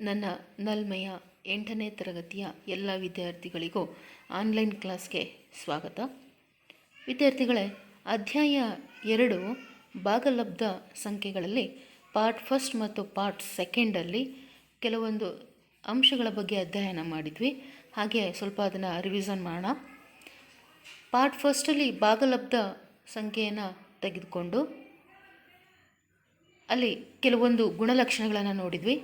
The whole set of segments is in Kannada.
ನನ್ನ ನಲ್ಮೆಯ 8ನೇ ತರಗತಿಯ ಎಲ್ಲ ವಿದ್ಯಾರ್ಥಿಗಳಿಗೂ ಆನ್ಲೈನ್ ಕ್ಲಾಸ್ಗೆ ಸ್ವಾಗತ. ವಿದ್ಯಾರ್ಥಿಗಳೇ, ಅಧ್ಯಾಯ 2 ಭಾಗಲಬ್ಧ ಸಂಖ್ಯೆಗಳಲ್ಲಿ ಪಾರ್ಟ್ ಫಸ್ಟ್ ಮತ್ತು ಪಾರ್ಟ್ ಸೆಕೆಂಡಲ್ಲಿ ಕೆಲವೊಂದು ಅಂಶಗಳ ಬಗ್ಗೆ ಅಧ್ಯಯನ ಮಾಡಿದ್ವಿ. ಹಾಗೆ ಸ್ವಲ್ಪ ಅದನ್ನು ರಿವಿಷನ್ ಮಾಡೋಣ. ಪಾರ್ಟ್ ಫಸ್ಟಲ್ಲಿ ಭಾಗಲಬ್ಧ ಸಂಖ್ಯೆಯನ್ನು ತೆಗೆದುಕೊಂಡು ಅಲ್ಲಿ ಕೆಲವೊಂದು ಗುಣಲಕ್ಷಣಗಳನ್ನು ನೋಡಿದ್ವಿ.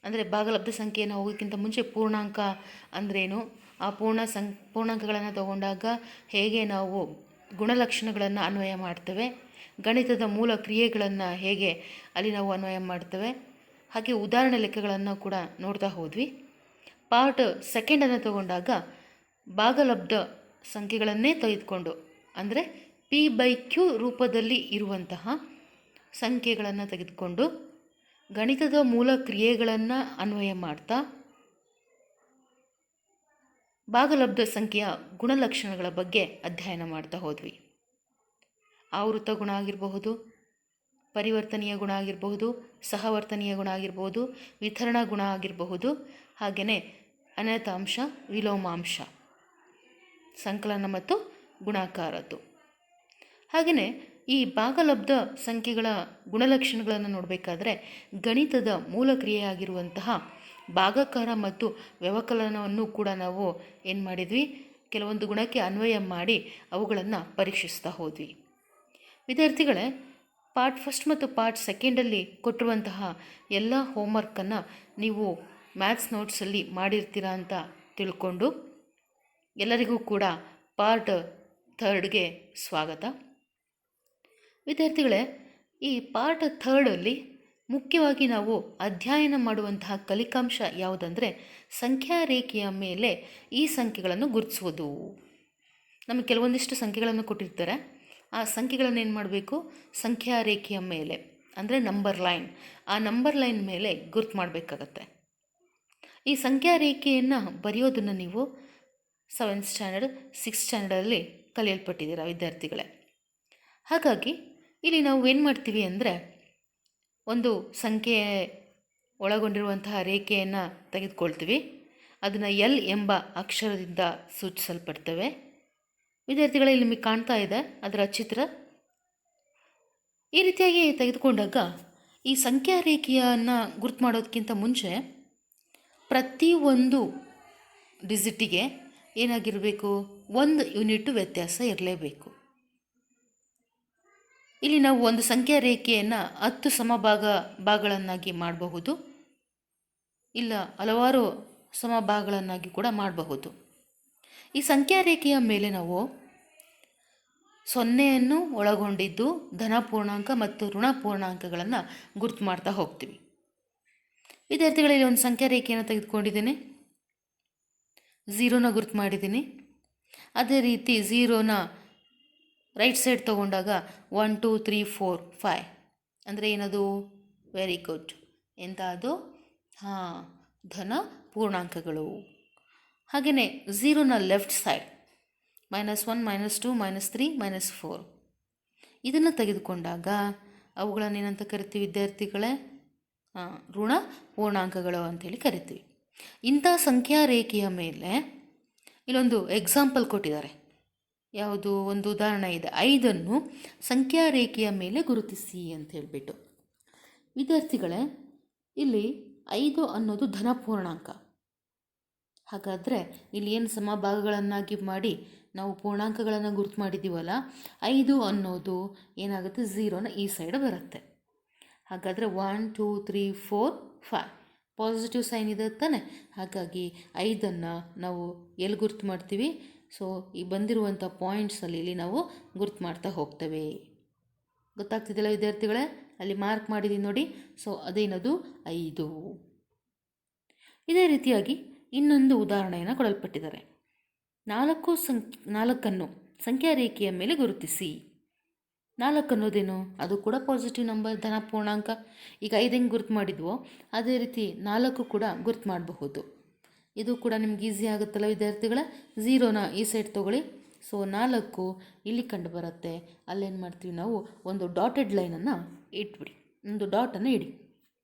ಅಂದರೆ ಭಾಗಲಬ್ಧ ಸಂಖ್ಯೆಯನ್ನು ಹೋಗೋಕ್ಕಿಂತ ಮುಂಚೆ ಪೂರ್ಣಾಂಕ ಅಂದ್ರೇನು, ಆ ಪೂರ್ಣಾಂಕಗಳನ್ನು ತಗೊಂಡಾಗ ಹೇಗೆ ನಾವು ಗುಣಲಕ್ಷಣಗಳನ್ನು ಅನ್ವಯ ಮಾಡ್ತೇವೆ, ಗಣಿತದ ಮೂಲ ಕ್ರಿಯೆಗಳನ್ನು ಹೇಗೆ ಅಲ್ಲಿ ನಾವು ಅನ್ವಯ ಮಾಡ್ತೇವೆ, ಹಾಗೆ ಉದಾಹರಣೆ ಲೆಕ್ಕಗಳನ್ನು ಕೂಡ ನೋಡ್ತಾ ಹೋದ್ವಿ. ಪಾರ್ಟ್ ಸೆಕೆಂಡನ್ನು ತಗೊಂಡಾಗ ಭಾಗಲಬ್ಧ ಸಂಖ್ಯೆಗಳನ್ನೇ ತೆಗೆದುಕೊಂಡು, ಅಂದರೆ P/Q ರೂಪದಲ್ಲಿ ಇರುವಂತಹ ಸಂಖ್ಯೆಗಳನ್ನು ತೆಗೆದುಕೊಂಡು ಗಣಿತದ ಮೂಲ ಕ್ರಿಯೆಗಳನ್ನು ಅನ್ವಯ ಮಾಡ್ತಾ ಭಾಗಲಬ್ಧ ಸಂಖ್ಯೆಯ ಗುಣಲಕ್ಷಣಗಳ ಬಗ್ಗೆ ಅಧ್ಯಯನ ಮಾಡ್ತಾ ಹೋದ್ವಿ. ಆವೃತ್ತ ಗುಣ ಆಗಿರಬಹುದು, ಪರಿವರ್ತನೀಯ ಗುಣ ಆಗಿರಬಹುದು, ಸಹವರ್ತನೀಯ ಗುಣ ಆಗಿರಬಹುದು, ವಿತರಣಾ ಗುಣ ಆಗಿರಬಹುದು, ಹಾಗೆಯೇ ಅನಂತಾಂಶ, ವಿಲೋಮಾಂಶ, ಸಂಕಲನ ಮತ್ತು ಗುಣಾಕಾರದ್ದು. ಹಾಗೆಯೇ ಈ ಭಾಗಲಬ್ಧ ಸಂಖ್ಯೆಗಳ ಗುಣಲಕ್ಷಣಗಳನ್ನು ನೋಡಬೇಕಾದ್ರೆ ಗಣಿತದ ಮೂಲ ಕ್ರಿಯೆಯಾಗಿರುವಂತಹ ಭಾಗಾಕಾರ ಮತ್ತು ವ್ಯವಕಲನವನ್ನು ಕೂಡ ನಾವು ಏನು ಮಾಡಿದ್ವಿ, ಕೆಲವೊಂದು ಗುಣಕ್ಕೆ ಅನ್ವಯ ಮಾಡಿ ಅವುಗಳನ್ನು ಪರೀಕ್ಷಿಸ್ತಾ ಹೋದ್ವಿ. ವಿದ್ಯಾರ್ಥಿಗಳೇ, ಪಾರ್ಟ್ ಫಸ್ಟ್ ಮತ್ತು ಪಾರ್ಟ್ ಸೆಕೆಂಡಲ್ಲಿ ಕೊಟ್ಟಿರುವಂತಹ ಎಲ್ಲ ಹೋಮ್ವರ್ಕನ್ನು ನೀವು ಮ್ಯಾಥ್ಸ್ ನೋಟ್ಸಲ್ಲಿ ಮಾಡಿರ್ತೀರಾ ಅಂತ ತಿಳ್ಕೊಂಡು ಎಲ್ಲರಿಗೂ ಕೂಡ ಪಾರ್ಟ್ ಥರ್ಡ್ಗೆ ಸ್ವಾಗತ. ವಿದ್ಯಾರ್ಥಿಗಳೇ, ಈ ಪಾರ್ಟ್ ಥರ್ಡಲ್ಲಿ ಮುಖ್ಯವಾಗಿ ನಾವು ಅಧ್ಯಯನ ಮಾಡುವಂತಹ ಕಲಿಕಾಂಶ ಯಾವುದಂದರೆ ಸಂಖ್ಯಾ ರೇಖೆಯ ಮೇಲೆ ಈ ಸಂಖ್ಯೆಗಳನ್ನು ಗುರುತಿಸುವುದು. ನಮಗೆ ಕೆಲವೊಂದಿಷ್ಟು ಸಂಖ್ಯೆಗಳನ್ನು ಕೊಟ್ಟಿರ್ತಾರೆ. ಆ ಸಂಖ್ಯೆಗಳನ್ನು ಏನು ಮಾಡಬೇಕು, ಸಂಖ್ಯಾ ರೇಖೆಯ ಮೇಲೆ ಅಂದರೆ ನಂಬರ್ ಲೈನ್, ಆ ನಂಬರ್ ಲೈನ್ ಮೇಲೆ ಗುರುತು ಮಾಡಬೇಕಾಗತ್ತೆ. ಈ ಸಂಖ್ಯಾ ರೇಖೆಯನ್ನು ಬರೆಯೋದನ್ನು ನೀವು 7th ಸ್ಟ್ಯಾಂಡರ್ಡ್ 6th ಸ್ಟ್ಯಾಂಡರ್ಡಲ್ಲಿ ಕಲಿಯಲ್ಪಟ್ಟಿದ್ದೀರಾ ವಿದ್ಯಾರ್ಥಿಗಳೇ. ಹಾಗಾಗಿ ಇಲ್ಲಿ ನಾವು ಏನು ಮಾಡ್ತೀವಿ ಅಂದರೆ ಒಂದು ಸಂಖ್ಯೆ ಒಳಗೊಂಡಿರುವಂತಹ ರೇಖೆಯನ್ನು ತೆಗೆದುಕೊಳ್ತೀವಿ. ಅದನ್ನು L ಎಂಬ ಅಕ್ಷರದಿಂದ ಸೂಚಿಸಲ್ಪಡ್ತವೆ. ವಿದ್ಯಾರ್ಥಿಗಳಲ್ಲಿ ನಿಮಗೆ ಕಾಣ್ತಾ ಇದೆ ಅದರ ಚಿತ್ರ. ಈ ರೀತಿಯಾಗಿ ತೆಗೆದುಕೊಂಡಾಗ ಈ ಸಂಖ್ಯಾ ರೇಖೆಯನ್ನು ಗುರುತು ಮಾಡೋದಕ್ಕಿಂತ ಮುಂಚೆ ಪ್ರತಿಯೊಂದು ಡಿಜಿಟಿಗೆ ಏನಾಗಿರಬೇಕು, 1 ಯೂನಿಟ್ ವ್ಯತ್ಯಾಸ ಇರಲೇಬೇಕು. ಇಲ್ಲಿ ನಾವು ಒಂದು ಸಂಖ್ಯಾ ರೇಖೆಯನ್ನು 10 ಸಮಭಾಗಗಳನ್ನಾಗಿ ಮಾಡಬಹುದು, ಇಲ್ಲ ಹಲವಾರು ಸಮಭಾಗಗಳನ್ನಾಗಿ ಕೂಡ ಮಾಡಬಹುದು. ಈ ಸಂಖ್ಯಾ ರೇಖೆಯ ಮೇಲೆ ನಾವು 0ಯನ್ನು ಒಳಗೊಂಡಿದ್ದು ಧನ ಪೂರ್ಣಾಂಕ ಮತ್ತು ಋಣ ಪೂರ್ಣಾಂಕಗಳನ್ನು ಗುರುತು ಮಾಡ್ತಾ ಹೋಗ್ತೀವಿ. ವಿದ್ಯಾರ್ಥಿಗಳಲ್ಲಿ ಒಂದು ಸಂಖ್ಯಾ ರೇಖೆಯನ್ನು ತೆಗೆದುಕೊಂಡಿದ್ದೀನಿ, 0ನ ಗುರುತು ಮಾಡಿದ್ದೀನಿ. ಅದೇ ರೀತಿ 0ನ ರೈಟ್ ಸೈಡ್ ತೊಗೊಂಡಾಗ 1 2 3 4 5 ಅಂದರೆ ಏನದು, ವೆರಿ ಗುಡ್, ಎಂತ ಅದು, ಧನ ಪೂರ್ಣಾಂಕಗಳು. ಹಾಗೆಯೇ 0ನ ಲೆಫ್ಟ್ ಸೈಡ್ -1 -2 -3 -4 ಇದನ್ನು ತೆಗೆದುಕೊಂಡಾಗ ಅವುಗಳನ್ನು ಏನಂತ ಕರಿತೀವಿ ವಿದ್ಯಾರ್ಥಿಗಳೇ, ಋಣ ಪೂರ್ಣಾಂಕಗಳು ಅಂಥೇಳಿ ಕರಿತೀವಿ. ಇಂಥ ಸಂಖ್ಯಾ ರೇಖೆಯ ಮೇಲೆ ಇಲ್ಲೊಂದು ಎಕ್ಸಾಂಪಲ್ ಕೊಟ್ಟಿದ್ದಾರೆ. ಯಾವುದು, ಒಂದು ಉದಾಹರಣೆ ಇದೆ, 5ಅನ್ನು ಸಂಖ್ಯಾ ರೇಖೆಯ ಮೇಲೆ ಗುರುತಿಸಿ ಅಂತ ಹೇಳಿಬಿಟ್ಟು. ವಿದ್ಯಾರ್ಥಿಗಳೇ, ಇಲ್ಲಿ 5 ಅನ್ನೋದು ಧನ ಪೂರ್ಣಾಂಕ. ಹಾಗಾದರೆ ಇಲ್ಲಿ ಏನು ಸಮಭಾಗಗಳನ್ನಾಗಿ ಮಾಡಿ ನಾವು ಪೂರ್ಣಾಂಕಗಳನ್ನು ಗುರುತು ಮಾಡಿದ್ದೀವಲ್ಲ, 5 ಅನ್ನೋದು ಏನಾಗುತ್ತೆ, 0ನ ಈ ಸೈಡ್ ಬರುತ್ತೆ. ಹಾಗಾದರೆ 1 2 3 4 5 ಪಾಸಿಟಿವ್ ಸೈನ್ ಇದೆ ತಾನೆ. ಹಾಗಾಗಿ 5ಅನ್ನು ನಾವು ಎಲ್ಲಿ ಗುರುತು ಮಾಡ್ತೀವಿ, ಸೊ ಈ ಬಂದಿರುವಂಥ ಪಾಯಿಂಟ್ಸಲ್ಲಿ ಇಲ್ಲಿ ನಾವು ಗುರುತು ಮಾಡ್ತಾ ಹೋಗ್ತೇವೆ. ಗೊತ್ತಾಗ್ತಿದೆಯಲ್ಲ ವಿದ್ಯಾರ್ಥಿಗಳೇ, ಅಲ್ಲಿ ಮಾರ್ಕ್ ಮಾಡಿದ್ದೀನಿ ನೋಡಿ. ಸೊ ಅದೇನದು, 5. ಇದೇ ರೀತಿಯಾಗಿ ಇನ್ನೊಂದು ಉದಾಹರಣೆಯನ್ನು ಕೊಡಲ್ಪಟ್ಟಿದ್ದಾರೆ. 4ಅನ್ನು ಸಂಖ್ಯಾ ರೇಖೆಯ ಮೇಲೆ ಗುರುತಿಸಿ. 4 ಅನ್ನೋದೇನು, ಅದು ಕೂಡ ಪಾಸಿಟಿವ್ ನಂಬರ್, ಧನ ಪೂರ್ಣಾಂಕ. ಈಗ 5 ಹೆಂಗೆ ಗುರುತು ಮಾಡಿದ್ವೋ ಅದೇ ರೀತಿ 4 ಕೂಡ ಗುರುತು ಮಾಡಬಹುದು. ಇದು ಕೂಡ ನಿಮ್ಗೆ ಈಸಿ ಆಗುತ್ತಲ್ಲ ವಿದ್ಯಾರ್ಥಿಗಳೇ. 0ನ ಈ ಸೈಡ್ ತೊಗೊಳ್ಳಿ. ಸೊ 4 ಇಲ್ಲಿ ಕಂಡು ಬರುತ್ತೆ. ಅಲ್ಲೇನು ಮಾಡ್ತೀವಿ ನಾವು, ಒಂದು ಡಾಟೆಡ್ ಲೈನನ್ನು ಇಟ್ಬಿಡಿ, ಒಂದು ಡಾಟನ್ನು ಇಡಿ.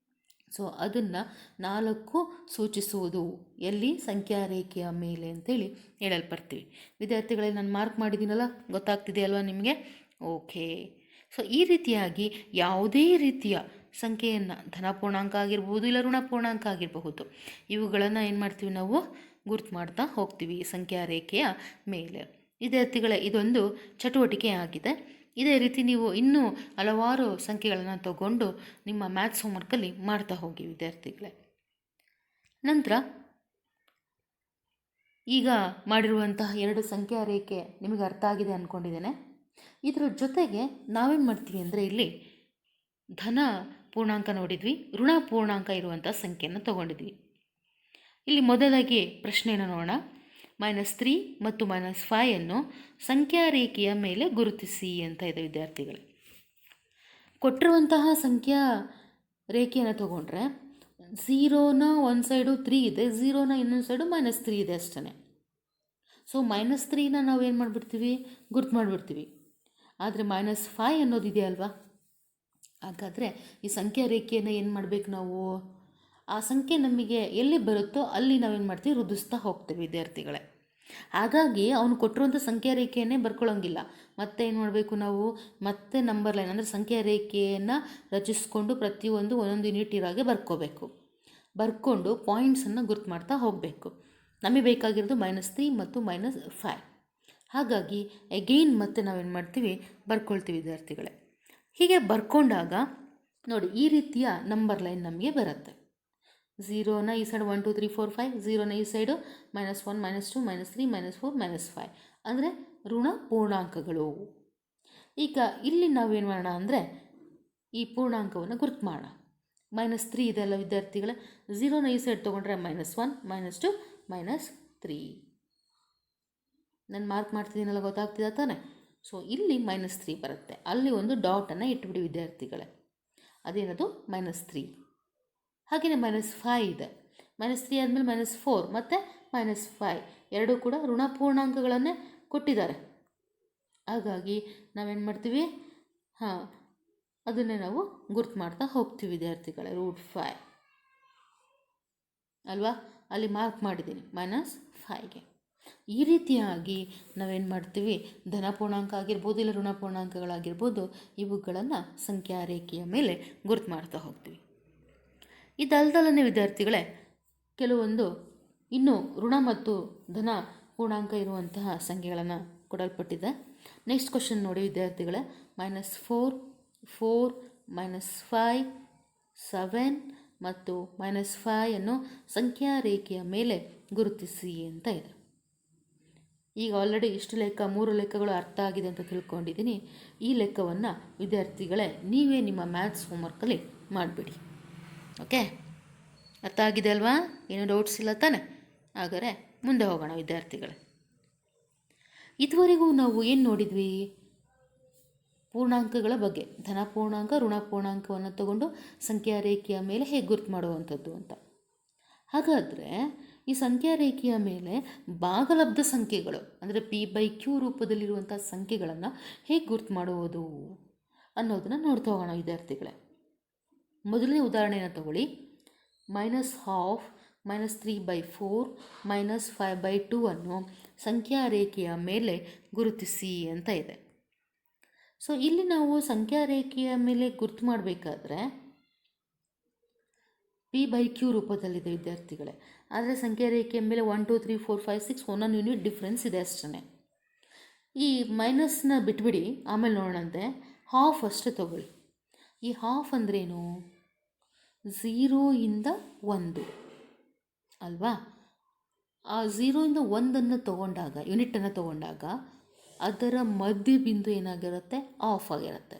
ಸೊ ಅದನ್ನು 4 ಸೂಚಿಸುವುದು ಎಲ್ಲಿ ಸಂಖ್ಯಾ ರೇಖೆಯ ಮೇಲೆ ಅಂತೇಳಿ ಹೇಳಲ್ಪಡ್ತೀವಿ. ವಿದ್ಯಾರ್ಥಿಗಳಿಗೆ ನಾನು ಮಾರ್ಕ್ ಮಾಡಿದ್ದೀನಲ್ಲ, ಗೊತ್ತಾಗ್ತಿದೆಯಲ್ವ ನಿಮಗೆ? ಓಕೆ. ಸೊ ಈ ರೀತಿಯಾಗಿ ಯಾವುದೇ ರೀತಿಯ ಸಂಖ್ಯೆಯನ್ನು ಧನ ಪೂರ್ಣಾಂಕ ಆಗಿರ್ಬೋದು ಇಲ್ಲ ಋಣ ಪೂರ್ಣಾಂಕ ಆಗಿರಬಹುದು, ಇವುಗಳನ್ನು ಏನು ಮಾಡ್ತೀವಿ ನಾವು ಗುರ್ತು ಮಾಡ್ತಾ ಹೋಗ್ತೀವಿ ಸಂಖ್ಯಾ ರೇಖೆಯ ಮೇಲೆ. ವಿದ್ಯಾರ್ಥಿಗಳೇ, ಇದೊಂದು ಚಟುವಟಿಕೆ ಆಗಿದೆ. ಇದೇ ರೀತಿ ನೀವು ಇನ್ನೂ ಹಲವಾರು ಸಂಖ್ಯೆಗಳನ್ನು ತಗೊಂಡು ನಿಮ್ಮ ಮ್ಯಾಥ್ಸ್ ಹೋಮ್ವರ್ಕಲ್ಲಿ ಮಾಡ್ತಾ ಹೋಗಿ ವಿದ್ಯಾರ್ಥಿಗಳೇ. ನಂತರ ಈಗ ಮಾಡಿರುವಂತಹ 2 ಸಂಖ್ಯಾ ರೇಖೆ ನಿಮಗೆ ಅರ್ಥ ಆಗಿದೆ ಅಂದ್ಕೊಂಡಿದ್ದೇನೆ. ಇದರ ಜೊತೆಗೆ ನಾವೇನು ಮಾಡ್ತೀವಿ ಅಂದರೆ ಇಲ್ಲಿ ಧನ ಪೂರ್ಣಾಂಕ ನೋಡಿದ್ವಿ, ಋಣ ಪೂರ್ಣಾಂಕ ಇರುವಂಥ ಸಂಖ್ಯೆಯನ್ನು ತಗೊಂಡಿದ್ವಿ. ಇಲ್ಲಿ ಮೊದಲಾಗಿ ಪ್ರಶ್ನೆಯನ್ನು ನೋಡೋಣ. -3 ಮತ್ತು -5 ಸಂಖ್ಯಾ ರೇಖೆಯ ಮೇಲೆ ಗುರುತಿಸಿ ಅಂತ ಇದೆ ವಿದ್ಯಾರ್ಥಿಗಳೇ. ಕೊಟ್ಟಿರುವಂತಹ ಸಂಖ್ಯಾ ರೇಖೆಯನ್ನು ತಗೊಂಡ್ರೆ 0ನ ಒಂದು ಸೈಡು 3 ಇದೆ, 0ನ ಇನ್ನೊಂದು ಸೈಡು -3 ಇದೆ ಅಷ್ಟೇ. ಸೊ -3ನ ನಾವೇನು ಮಾಡಿಬಿಡ್ತೀವಿ, ಗುರ್ತು ಮಾಡಿಬಿಡ್ತೀವಿ. ಆದರೆ -5 ಅನ್ನೋದಿದೆಯಲ್ವಾ, ಹಾಗಾದರೆ ಈ ಸಂಖ್ಯಾ ರೇಖೆಯನ್ನು ಏನು ಮಾಡಬೇಕು ನಾವು, ಆ ಸಂಖ್ಯೆ ನಮಗೆ ಎಲ್ಲಿ ಬರುತ್ತೋ ಅಲ್ಲಿ ನಾವೇನು ಮಾಡ್ತೀವಿ, ವೃದ್ಧಿಸ್ತಾ ಹೋಗ್ತೀವಿ ವಿದ್ಯಾರ್ಥಿಗಳೇ. ಹಾಗಾಗಿ ಅವನು ಕೊಟ್ಟಿರುವಂಥ ಸಂಖ್ಯಾ ರೇಖೆಯನ್ನೇ ಬರ್ಕೊಳ್ಳೋಂಗಿಲ್ಲ. ಮತ್ತೆ ಏನು ಮಾಡಬೇಕು ನಾವು, ಮತ್ತೆ ನಂಬರ್ ಲೈನ್ ಅಂದರೆ ಸಂಖ್ಯಾ ರೇಖೆಯನ್ನು ರಚಿಸ್ಕೊಂಡು ಪ್ರತಿಯೊಂದು ಒಂದೊಂದು ಯೂನಿಟ್ ಇರಾಗೆ ಬರ್ಕೋಬೇಕು. ಬರ್ಕೊಂಡು ಪಾಯಿಂಟ್ಸನ್ನು ಗುರ್ತು ಮಾಡ್ತಾ ಹೋಗಬೇಕು. ನಮಗೆ ಬೇಕಾಗಿರೋದು -3 ಮತ್ತು -5. ಹಾಗಾಗಿ ಅಗೈನ್ ಮತ್ತೆ ನಾವೇನು ಮಾಡ್ತೀವಿ, ಬರ್ಕೊಳ್ತೀವಿ ವಿದ್ಯಾರ್ಥಿಗಳೇ. ಹೀಗೆ ಬರ್ಕೊಂಡಾಗ ನೋಡಿ ಈ ರೀತಿಯ ನಂಬರ್ ಲೈನ್ ನಮಗೆ ಬರುತ್ತೆ. 0ನ ಈ ಸೈಡ್ 1 2 3 4 5, 0ನ ಈ ಸೈಡು -1 -2 -3 -4 -5 ಅಂದರೆ ಋಣ ಪೂರ್ಣಾಂಕಗಳು. ಈಗ ಇಲ್ಲಿ ನಾವೇನು ಮಾಡೋಣ ಅಂದರೆ ಈ ಪೂರ್ಣಾಂಕವನ್ನು ಗುರ್ತು ಮಾಡೋಣ. -3 ಇದೆಲ್ಲ ವಿದ್ಯಾರ್ಥಿಗಳೇ, 0ನ ಈ ಸೈಡ್ ತೊಗೊಂಡ್ರೆ -1 -2 -3. ನಾನು ಮಾರ್ಕ್ ಮಾಡ್ತಿದ್ದೀನಲ್ಲ, ಗೊತ್ತಾಗ್ತಿದೆ ತಾನೆ? ಸೊ ಇಲ್ಲಿ -3 ಬರುತ್ತೆ, ಅಲ್ಲಿ ಒಂದು ಡಾಟನ್ನು ಇಟ್ಬಿಡಿ ವಿದ್ಯಾರ್ಥಿಗಳೇ. ಅದೇನದು -3. ಹಾಗೆಯೇ -5 ಇದೆ, -3 ಆದಮೇಲೆ -4 ಮತ್ತು -5 ಎರಡೂ ಕೂಡ ಋಣ ಪೂರ್ಣಾಂಕಗಳನ್ನೇ ಕೊಟ್ಟಿದ್ದಾರೆ. ಹಾಗಾಗಿ ನಾವೇನು ಮಾಡ್ತೀವಿ, ಅದನ್ನೇ ನಾವು ಗುರ್ತು ಮಾಡ್ತಾ ಹೋಗ್ತೀವಿ ವಿದ್ಯಾರ್ಥಿಗಳೇ. √5 ಅಲ್ವಾ, ಅಲ್ಲಿ ಮಾರ್ಕ್ ಮಾಡಿದ್ದೀನಿ -5ಗೆ. ಈ ರೀತಿಯಾಗಿ ನಾವೇನು ಮಾಡ್ತೀವಿ, ಧನ ಪೂರ್ಣಾಂಕ ಆಗಿರ್ಬೋದು ಇಲ್ಲ ಋಣ ಪೂರ್ಣಾಂಕಗಳಾಗಿರ್ಬೋದು, ಇವುಗಳನ್ನು ಸಂಖ್ಯಾ ರೇಖೆಯ ಮೇಲೆ ಗುರ್ತು ಮಾಡ್ತಾ ಹೋಗ್ತೀವಿ. ಇದಲ್ದಲೇ ವಿದ್ಯಾರ್ಥಿಗಳೇ, ಕೆಲವೊಂದು ಇನ್ನೂ ಋಣ ಮತ್ತು ಧನ ಪೂರ್ಣಾಂಕ ಇರುವಂತಹ ಸಂಖ್ಯೆಗಳನ್ನು ಕೊಡಲ್ಪಟ್ಟಿದೆ. ನೆಕ್ಸ್ಟ್ ಕ್ವಶನ್ ನೋಡಿ ವಿದ್ಯಾರ್ಥಿಗಳೇ. -4 4 -5 7 ಮತ್ತು -5 ಅನ್ನು ಸಂಖ್ಯಾ ರೇಖೆಯ ಮೇಲೆ ಗುರುತಿಸಿ ಅಂತ ಇದೆ. ಈಗ ಆಲ್ರೆಡಿ ಇಷ್ಟು ಲೆಕ್ಕ 3 ಲೆಕ್ಕಗಳು ಅರ್ಥ ಆಗಿದೆ ಅಂತ ತಿಳ್ಕೊಂಡಿದ್ದೀನಿ. ಈ ಲೆಕ್ಕವನ್ನು ವಿದ್ಯಾರ್ಥಿಗಳೇ ನೀವೇ ನಿಮ್ಮ ಮ್ಯಾಥ್ಸ್ ಹೋಮ್ವರ್ಕಲ್ಲಿ ಮಾಡಿಬಿಡಿ. ಓಕೆ, ಅರ್ಥ ಆಗಿದೆ ಅಲ್ವಾ? ಏನೂ ಡೌಟ್ಸ್ ಇಲ್ಲ ತಾನೆ? ಹಾಗಾದರೆ ಮುಂದೆ ಹೋಗೋಣ ವಿದ್ಯಾರ್ಥಿಗಳೇ. ಇದುವರೆಗೂ ನಾವು ಏನು ನೋಡಿದ್ವಿ, ಪೂರ್ಣಾಂಕಗಳ ಬಗ್ಗೆ, ಧನ ಪೂರ್ಣಾಂಕ ಋಣ ಪೂರ್ಣಾಂಕವನ್ನು ತಗೊಂಡು ಸಂಖ್ಯಾ ರೇಖೆಯ ಮೇಲೆ ಹೇಗೆ ಗುರ್ತು ಮಾಡುವಂಥದ್ದು ಅಂತ. ಹಾಗಾದರೆ ಈ ಸಂಖ್ಯಾ ರೇಖೆಯ ಮೇಲೆ ಭಾಗಲಬ್ಧ ಸಂಖ್ಯೆಗಳು ಅಂದರೆ P/Q ರೂಪದಲ್ಲಿರುವಂಥ ಸಂಖ್ಯೆಗಳನ್ನು ಹೇಗೆ ಗುರ್ತು ಮಾಡುವುದು ಅನ್ನೋದನ್ನು ನೋಡ್ತಾ ಹೋಗೋಣ ವಿದ್ಯಾರ್ಥಿಗಳೇ. ಮೊದಲನೇ ಉದಾಹರಣೆಯನ್ನು ತಗೊಳ್ಳಿ. -12 -3/4 -5/2 ಅನ್ನು ಸಂಖ್ಯಾ ರೇಖೆಯ ಮೇಲೆ ಗುರುತಿಸಿ ಅಂತ ಇದೆ. ಸೊ ಇಲ್ಲಿ ನಾವು ಸಂಖ್ಯಾ ರೇಖೆಯ ಮೇಲೆ ಗುರ್ತು ಮಾಡಬೇಕಾದ್ರೆ P/Q ರೂಪದಲ್ಲಿದೆ ವಿದ್ಯಾರ್ಥಿಗಳೇ. ಆದರೆ ಸಂಖ್ಯಾ ರೇಖೆಯ ಮೇಲೆ 1 2 3 4 5 6 ಒಂದೊಂದು ಯೂನಿಟ್ ಡಿಫ್ರೆನ್ಸ್ ಇದೆ ಅಷ್ಟೇ. ಈ ಮೈನಸ್ನ ಬಿಟ್ಬಿಡಿ, ಆಮೇಲೆ ನೋಡೋಣಂತೆ. ಹಾಫ್ ಅಷ್ಟೇ ತಗೊಳ್ಳಿ. ಈ ಹಾಫ್ ಅಂದ್ರೇನು, 0 ಇಂದ 1 ಅಲ್ವಾ? ಆ 0 ಇಂದ 1 ತಗೊಂಡಾಗ, ಯೂನಿಟನ್ನು ತಗೊಂಡಾಗ ಅದರ ಮಧ್ಯ ಬಿಂದು ಏನಾಗಿರುತ್ತೆ, ಆಫ್ ಆಗಿರುತ್ತೆ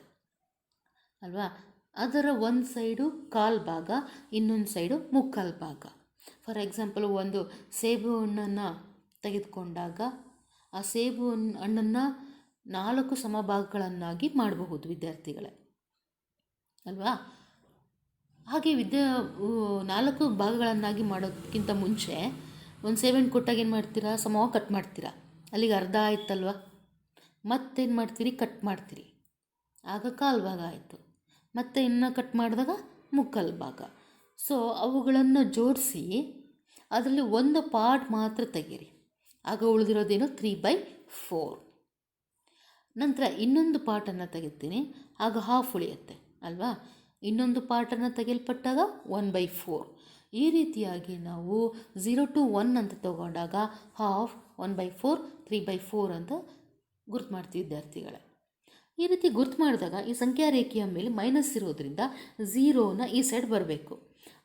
ಅಲ್ವಾ? ಅದರ ಒಂದು ಸೈಡು ಕಾಲು ಭಾಗ, ಇನ್ನೊಂದು ಸೈಡು ಮುಕ್ಕಾಲು ಭಾಗ. ಫಾರ್ ಎಕ್ಸಾಂಪಲ್, ಒಂದು ಸೇಬು ಹಣ್ಣನ್ನು ತೆಗೆದುಕೊಂಡಾಗ ಆ ಸೇಬು ಹಣ್ಣನ್ನು 4 ಸಮಭಾಗಗಳನ್ನಾಗಿ ಮಾಡಬಹುದು ವಿದ್ಯಾರ್ಥಿಗಳೇ ಅಲ್ವಾ? ಹಾಗೆ 4 ಭಾಗಗಳನ್ನಾಗಿ ಮಾಡೋದಕ್ಕಿಂತ ಮುಂಚೆ ಒಂದು ಸೇಬನ್ನು ಕೊಟ್ಟಾಗ ಏನು ಮಾಡ್ತೀರಾ, ಸಮವಾಗಿ ಕಟ್ ಮಾಡ್ತೀರಾ. ಅಲ್ಲಿಗೆ ಅರ್ಧ ಆಯ್ತಲ್ವ, ಮತ್ತೇನು ಮಾಡ್ತೀರಿ, ಕಟ್ ಮಾಡ್ತೀರಿ, ಆಗ ಕಾಲು ಭಾಗ ಆಯಿತು. ಮತ್ತು ಇನ್ನು ಕಟ್ ಮಾಡಿದಾಗ ಮುಕ್ಕಾಲು ಭಾಗ. ಸೊ ಅವುಗಳನ್ನು ಜೋಡಿಸಿ ಅದರಲ್ಲಿ ಒಂದು ಪಾರ್ಟ್ ಮಾತ್ರ ತೆಗೀರಿ. ಆಗ ಉಳಿದಿರೋದೇನು 3/4. ನಂತರ ಇನ್ನೊಂದು ಪಾರ್ಟನ್ನು ತೆಗಿತೀನಿ, ಆಗ ಹಾಫ್ ಉಳಿಯುತ್ತೆ ಅಲ್ವಾ. ಇನ್ನೊಂದು ಪಾರ್ಟನ್ನು ತೆಗೆಯಲ್ಪಟ್ಟಾಗ 1/4. ಈ ರೀತಿಯಾಗಿ ನಾವು 0 to 1 ಅಂತ ತಗೊಂಡಾಗ ಹಾಫ್, 1/4, 3/4 ಅಂತ ಗುರ್ತು ಮಾಡ್ತೀವಿ ವಿದ್ಯಾರ್ಥಿಗಳೇ. ಈ ರೀತಿ ಗುರ್ತು ಮಾಡಿದಾಗ ಈ ಸಂಖ್ಯಾ ರೇಖೆಯ ಮೇಲೆ ಮೈನಸ್ ಇರೋದ್ರಿಂದ 0ನ ಈ ಸೈಡ್ ಬರಬೇಕು.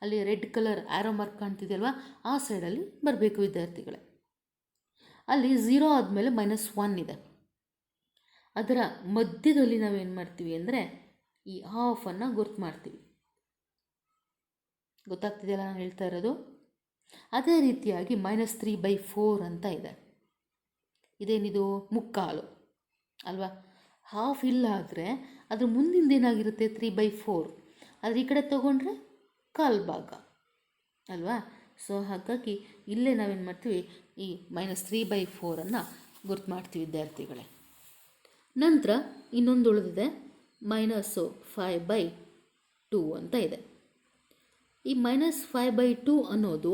ಅಲ್ಲಿ ರೆಡ್ ಕಲರ್ ಆ್ಯರೋ ಮಾರ್ಕ್ ಕಾಣ್ತಿದೆಯಲ್ವಾ, ಆ ಸೈಡಲ್ಲಿ ಬರಬೇಕು ವಿದ್ಯಾರ್ಥಿಗಳೇ. ಅಲ್ಲಿ 0 ಆದಮೇಲೆ -1 ಇದೆ. ಅದರ ಮಧ್ಯದಲ್ಲಿ ನಾವೇನು ಮಾಡ್ತೀವಿ ಅಂದರೆ ಈ ಹಾಫನ್ನು ಗುರ್ತು ಮಾಡ್ತೀವಿ. ಗೊತ್ತಾಗ್ತಿದೆಯಲ್ಲ ನಾನು ಹೇಳ್ತಾ ಇರೋದು? ಅದೇ ರೀತಿಯಾಗಿ -3/4 ಅಂತ ಇದೆ. ಇದೇನಿದು? ಮುಕ್ಕಾಲು ಅಲ್ವಾ. ಹಾಫ್ ಇಲ್ಲ ಆದರೆ ಅದ್ರ ಮುಂದಿಂದ ಏನಾಗಿರುತ್ತೆ? 3/4. ಆದರೆ ಈ ಕಡೆ ತೊಗೊಂಡ್ರೆ ಕಾಲು ಭಾಗ ಅಲ್ವಾ. ಸೊ ಹಾಗಾಗಿ ಇಲ್ಲೇ ನಾವೇನು ಮಾಡ್ತೀವಿ, ಈ -3/4 ಗುರ್ತು ಮಾಡ್ತೀವಿ ವಿದ್ಯಾರ್ಥಿಗಳೇ. ನಂತರ ಇನ್ನೊಂದು ಉಳಿದಿದೆ -5/2 ಅಂತ ಇದೆ. ಈ -5/2 ಅನ್ನೋದು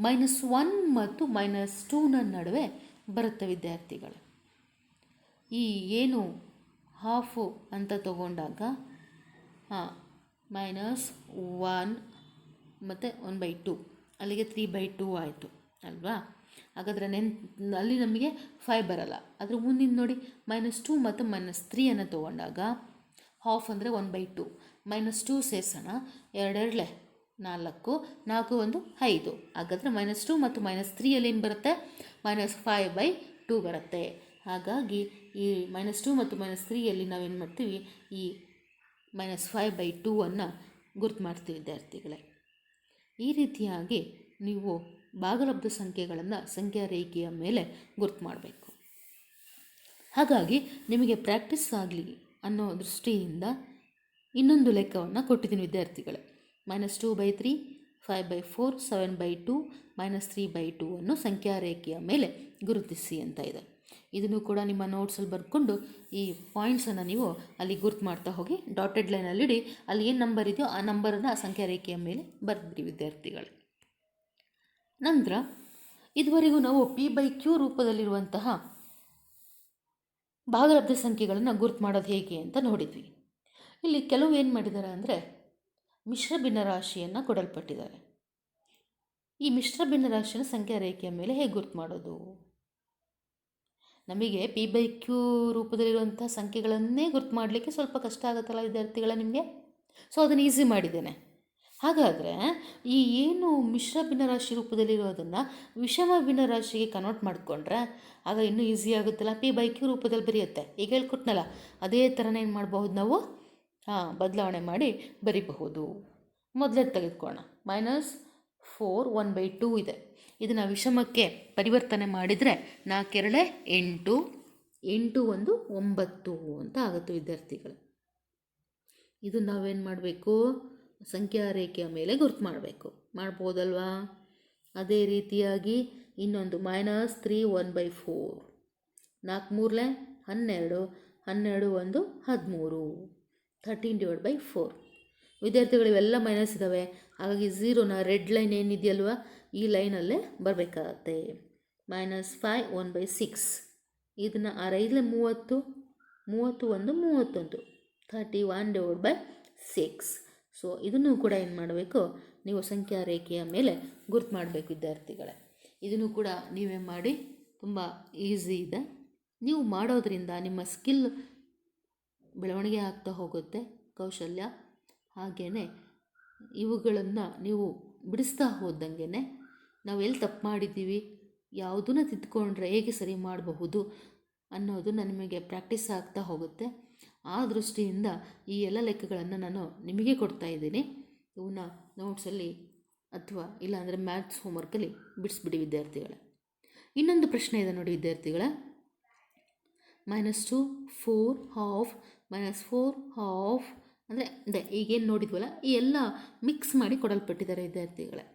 -1 ಮತ್ತು -2ನ ನಡುವೆ ಬರುತ್ತೆ ವಿದ್ಯಾರ್ಥಿಗಳೇ. ಈ ಏನು ಹಾಫು ಅಂತ ತಗೊಂಡಾಗ -1 ಮತ್ತು 1/2 ಅಲ್ಲಿಗೆ 3/2 ಆಯಿತು ಅಲ್ವಾ. ಹಾಗಾದರೆ ಅಲ್ಲಿ ನಮಗೆ 5 ಬರಲ್ಲ. ಅದ್ರ ಮುಂದಿನ ನೋಡಿ -2 ಮತ್ತು -3 ತೊಗೊಂಡಾಗ ಹಾಫ್ ಅಂದರೆ 1/2, -2 ಸೇರಿಸೋಣ, 2 4, 4 1 5. ಹಾಗಾದರೆ -2 ಮತ್ತು -3 ಏನು ಬರುತ್ತೆ? -5/2 ಬರುತ್ತೆ. ಹಾಗಾಗಿ ಈ -2 ಮತ್ತು -3 ನಾವೇನು ಮಾಡ್ತೀವಿ, ಈ -5/2 ಗುರ್ತು ಮಾಡ್ತೀವಿ ವಿದ್ಯಾರ್ಥಿಗಳೇ. ಈ ರೀತಿಯಾಗಿ ನೀವು ಭಾಗಲಬ್ಧ ಸಂಖ್ಯೆಗಳನ್ನು ಸಂಖ್ಯಾ ರೇಖೆಯ ಮೇಲೆ ಗುರ್ತು ಮಾಡಬೇಕು. ಹಾಗಾಗಿ ನಿಮಗೆ ಪ್ರಾಕ್ಟೀಸ್ ಆಗಲಿ ಅನ್ನೋ ದೃಷ್ಟಿಯಿಂದ ಇನ್ನೊಂದು ಲೆಕ್ಕವನ್ನು ಕೊಟ್ಟಿದ್ದೀನಿ ವಿದ್ಯಾರ್ಥಿಗಳೇ. -2/3, 5/4, 7/2, -3/2 ಸಂಖ್ಯಾ ರೇಖೆಯ ಮೇಲೆ ಗುರುತಿಸಿ ಅಂತ ಇದೆ. ಇದನ್ನು ಕೂಡ ನಿಮ್ಮ ನೋಟ್ಸಲ್ಲಿ ಬರ್ಕೊಂಡು ಈ ಪಾಯಿಂಟ್ಸನ್ನು ನೀವು ಅಲ್ಲಿ ಗುರ್ತು ಮಾಡ್ತಾ ಹೋಗಿ ಡಾಟೆಡ್ ಲೈನಲ್ಲಿಡಿ. ಅಲ್ಲಿ ಏನು ನಂಬರ್ ಇದೆಯೋ ಆ ನಂಬರನ್ನು ಸಂಖ್ಯಾ ರೇಖೆಯ ಮೇಲೆ ಬರೆದ್ರಿ ವಿದ್ಯಾರ್ಥಿಗಳೇ. ನಂತರ ಇದುವರೆಗೂ ನಾವು P/Q ರೂಪದಲ್ಲಿರುವಂತಹ ಭಾಗಲಬ್ಧ ಸಂಖ್ಯೆಗಳನ್ನು ಗುರ್ತು ಮಾಡೋದು ಹೇಗೆ ಅಂತ ನೋಡಿದ್ವಿ. ಇಲ್ಲಿ ಕೆಲವು ಏನು ಮಾಡಿದ್ದಾರೆ ಅಂದರೆ ಮಿಶ್ರ ಭಿನ್ನರಾಶಿಯನ್ನು ಕೊಡಲ್ಪಟ್ಟಿದ್ದಾರೆ. ಈ ಮಿಶ್ರ ಭಿನ್ನರಾಶಿಯನ್ನು ಸಂಖ್ಯಾ ರೇಖೆಯ ಮೇಲೆ ಹೇಗೆ ಗುರ್ತು ಮಾಡೋದು? ನಮಗೆ P/Q ರೂಪದಲ್ಲಿರುವಂಥ ಸಂಖ್ಯೆಗಳನ್ನೇ ಗುರ್ತು ಮಾಡಲಿಕ್ಕೆ ಸ್ವಲ್ಪ ಕಷ್ಟ ಆಗುತ್ತಲ್ಲ ವಿದ್ಯಾರ್ಥಿಗಳ ನಿಮಗೆ. ಸೊ ಅದನ್ನು ಈಸಿ ಮಾಡಿದ್ದೇನೆ. ಹಾಗಾದರೆ ಈ ಏನು ಮಿಶ್ರ ಭಿನ್ನರಾಶಿ ರೂಪದಲ್ಲಿರೋದನ್ನು ವಿಷಮ ಭಿನ್ನರಾಶಿಗೆ ಕನ್ವರ್ಟ್ ಮಾಡಿಕೊಂಡ್ರೆ ಆಗ ಇನ್ನೂ ಈಸಿ ಆಗುತ್ತಲ್ಲ. P/Q ರೂಪದಲ್ಲಿ ಬರೆಯುತ್ತೆ. ಈಗ ಹೇಳ್ಕೊಟ್ನಲ್ಲ, ಅದೇ ಥರನೇ ಏನು ಮಾಡಬಹುದು ನಾವು, ಬದಲಾವಣೆ ಮಾಡಿ ಬರಿಬಹುದು. ಮೊದಲೇ ತೆಗೆದುಕೋಣ. -4 1/2 ಇದೆ. ಇದನ್ನು ವಿಷಮಕ್ಕೆ ಪರಿವರ್ತನೆ ಮಾಡಿದರೆ 4 2 8, 8 1 9 ಅಂತ ಆಗುತ್ತೆ ವಿದ್ಯಾರ್ಥಿಗಳು. ಇದು ನಾವೇನು ಮಾಡಬೇಕು, ಸಂಖ್ಯಾ ರೇಖೆಯ ಮೇಲೆ ಗುರ್ತು ಮಾಡಬೇಕು. ಮಾಡ್ಬೋದಲ್ವಾ? ಅದೇ ರೀತಿಯಾಗಿ ಇನ್ನೊಂದು -3 1/4, 4 3 12, 12 1 13, 13/4. ವಿದ್ಯಾರ್ಥಿಗಳು ಇವೆಲ್ಲ ಮೈನಸ್ ಇದ್ದಾವೆ. ಹಾಗಾಗಿ 0ನ ರೆಡ್ ಲೈನ್ ಏನಿದೆಯಲ್ವ, ಈ ಲೈನಲ್ಲೇ ಬರಬೇಕಾಗತ್ತೆ. -5 1/6. ಇದನ್ನು 6 30, 31 31, 31/6. ಸೊ ಇದನ್ನು ಕೂಡ ಏನು ಮಾಡಬೇಕು, ನೀವು ಸಂಖ್ಯಾ ರೇಖೆಯ ಮೇಲೆ ಗುರ್ತು ಮಾಡಬೇಕು ವಿದ್ಯಾರ್ಥಿಗಳೇ. ಇದನ್ನು ಕೂಡ ನೀವೇ ಮಾಡಿ, ತುಂಬ ಈಸಿ ಇದೆ. ನೀವು ಮಾಡೋದರಿಂದ ನಿಮ್ಮ ಸ್ಕಿಲ್ ಬೆಳವಣಿಗೆ ಆಗ್ತಾ ಹೋಗುತ್ತೆ, ಕೌಶಲ್ಯ. ಹಾಗೆಯೇ ಇವುಗಳನ್ನು ನೀವು ಬಿಡಿಸ್ತಾ ಹೋದಂಗೆ ನಾವು ಎಲ್ಲಿ ತಪ್ಪು ಮಾಡಿದ್ದೀವಿ, ಯಾವುದನ್ನು ತಿದ್ದುಕೊಂಡ್ರೆ ಹೇಗೆ ಸರಿ ಮಾಡಬಹುದು ಅನ್ನೋದನ್ನು ನಿಮಗೆ ಪ್ರಾಕ್ಟೀಸ್ ಆಗ್ತಾ ಹೋಗುತ್ತೆ. ಆ ದೃಷ್ಟಿಯಿಂದ ಈ ಎಲ್ಲ ಲೆಕ್ಕಗಳನ್ನು ನಾನು ನಿಮಗೆ ಕೊಡ್ತಾ ಇದ್ದೀನಿ. ಇವನ್ನ ನೋಟ್ಸಲ್ಲಿ ಅಥವಾ ಇಲ್ಲಾಂದರೆ ಮ್ಯಾಥ್ಸ್ ಹೋಮ್ವರ್ಕಲ್ಲಿ ಬಿಡಿಸ್ಬಿಡಿ ವಿದ್ಯಾರ್ಥಿಗಳೇ. ಇನ್ನೊಂದು ಪ್ರಶ್ನೆ ಇದೆ ನೋಡಿ ವಿದ್ಯಾರ್ಥಿಗಳೇ. -2 4 ಹಾಫ್, -4 ಹಾಫ್ ಅಂದರೆ ಅದೇ ಈಗೇನು ನೋಡಿದ್ವಲ್ಲ, ಈ ಎಲ್ಲ ಮಿಕ್ಸ್ ಮಾಡಿ ಕೊಡಲ್ಪಟ್ಟಿದ್ದಾರೆ ವಿದ್ಯಾರ್ಥಿಗಳೇ.